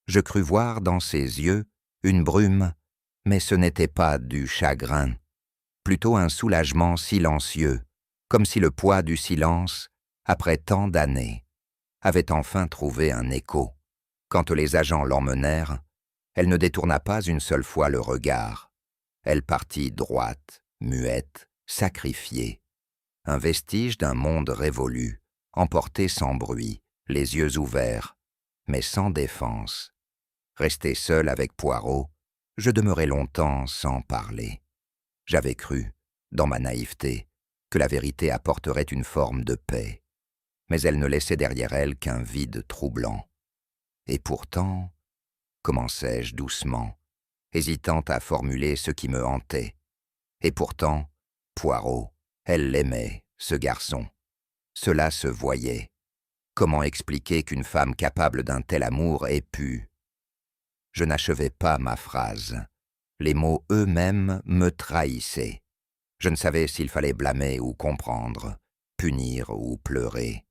Je crus voir dans ses yeux une brume, mais ce n'était pas du chagrin, plutôt un soulagement silencieux, comme si le poids du silence, après tant d'années, avait enfin trouvé un écho. Quand les agents l'emmenèrent, elle ne détourna pas une seule fois le regard. Elle partit droite, muette, sacrifiée. Un vestige d'un monde révolu, emporté sans bruit, les yeux ouverts, mais sans défense. Resté seul avec Poirot, je demeurai longtemps sans parler. J'avais cru, dans ma naïveté, que la vérité apporterait une forme de paix, mais elle ne laissait derrière elle qu'un vide troublant. Et pourtant, commençai-je doucement, hésitant à formuler ce qui me hantait. Et pourtant, Poirot, elle l'aimait, ce garçon. Cela se voyait. Comment expliquer qu'une femme capable d'un tel amour ait pu... Je n'achevai pas ma phrase. Les mots eux-mêmes me trahissaient. Je ne savais s'il fallait blâmer ou comprendre, punir ou pleurer.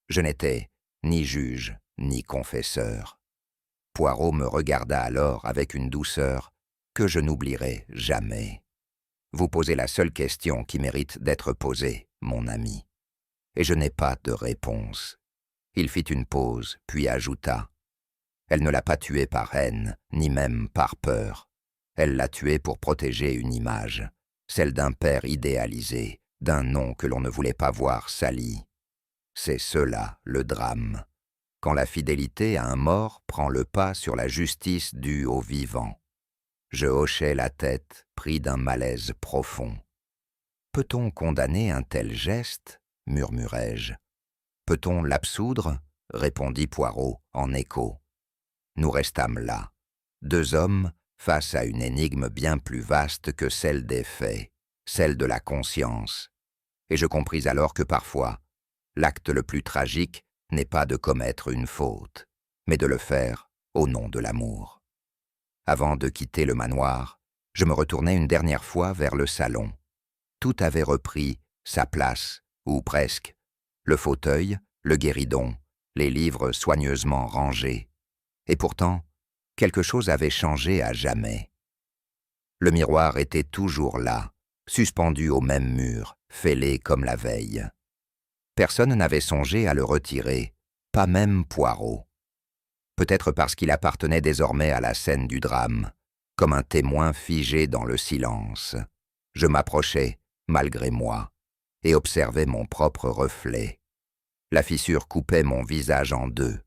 Je n'étais ni juge, ni confesseur. Poirot me regarda alors avec une douceur que je n'oublierai jamais. Vous posez la seule question qui mérite d'être posée, mon ami. Et je n'ai pas de réponse. Il fit une pause, puis ajouta. Elle ne l'a pas tué par haine, ni même par peur. Elle l'a tué pour protéger une image, celle d'un père idéalisé, d'un nom que l'on ne voulait pas voir sali. C'est cela, le drame. Quand la fidélité à un mort prend le pas sur la justice due aux vivants. Je hochai la tête, pris d'un malaise profond. Peut-on condamner un tel geste ? Murmurai-je. Peut-on l'absoudre ? Répondit Poirot en écho. Nous restâmes là, deux hommes face à une énigme bien plus vaste que celle des faits, celle de la conscience. Et je compris alors que parfois, l'acte le plus tragique n'est pas de commettre une faute, mais de le faire au nom de l'amour. Avant de quitter le manoir, je me retournai une dernière fois vers le salon. Tout avait repris sa place, ou presque. Le fauteuil, le guéridon, les livres soigneusement rangés. Et pourtant, quelque chose avait changé à jamais. Le miroir était toujours là, suspendu au même mur, fêlé comme la veille. Personne n'avait songé à le retirer, pas même Poirot. Peut-être parce qu'il appartenait désormais à la scène du drame, comme un témoin figé dans le silence. Je m'approchai, malgré moi, et observai mon propre reflet. La fissure coupait mon visage en deux,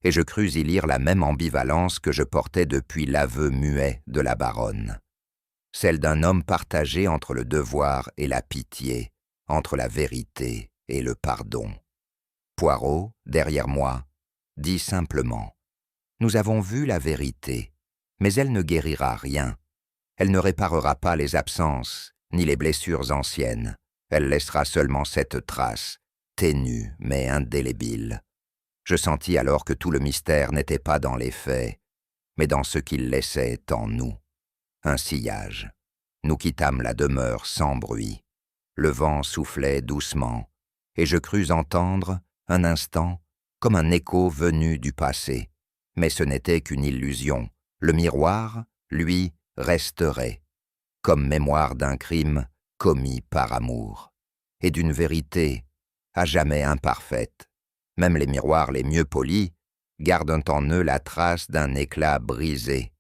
et je crus y lire la même ambivalence que je portais depuis l'aveu muet de la baronne. Celle d'un homme partagé entre le devoir et la pitié, entre la vérité et le pardon. Poirot, derrière moi, dit simplement « Nous avons vu la vérité, mais elle ne guérira rien. Elle ne réparera pas les absences, ni les blessures anciennes. Elle laissera seulement cette trace, ténue mais indélébile. » Je sentis alors que tout le mystère n'était pas dans les faits, mais dans ce qu'il laissait en nous. Un sillage. Nous quittâmes la demeure sans bruit. Le vent soufflait doucement, et je crus entendre, un instant, comme un écho venu du passé. Mais ce n'était qu'une illusion. Le miroir, lui, resterait, comme mémoire d'un crime commis par amour, et d'une vérité à jamais imparfaite. Même les miroirs les mieux polis gardent en eux la trace d'un éclat brisé.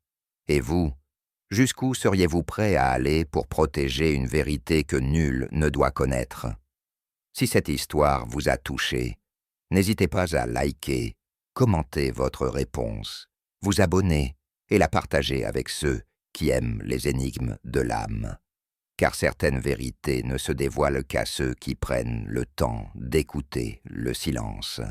Et vous, jusqu'où seriez-vous prêt à aller pour protéger une vérité que nul ne doit connaître? Si cette histoire vous a touché, n'hésitez pas à liker, commenter votre réponse, vous abonner et la partager avec ceux qui aiment les énigmes de l'âme. Car certaines vérités ne se dévoilent qu'à ceux qui prennent le temps d'écouter le silence.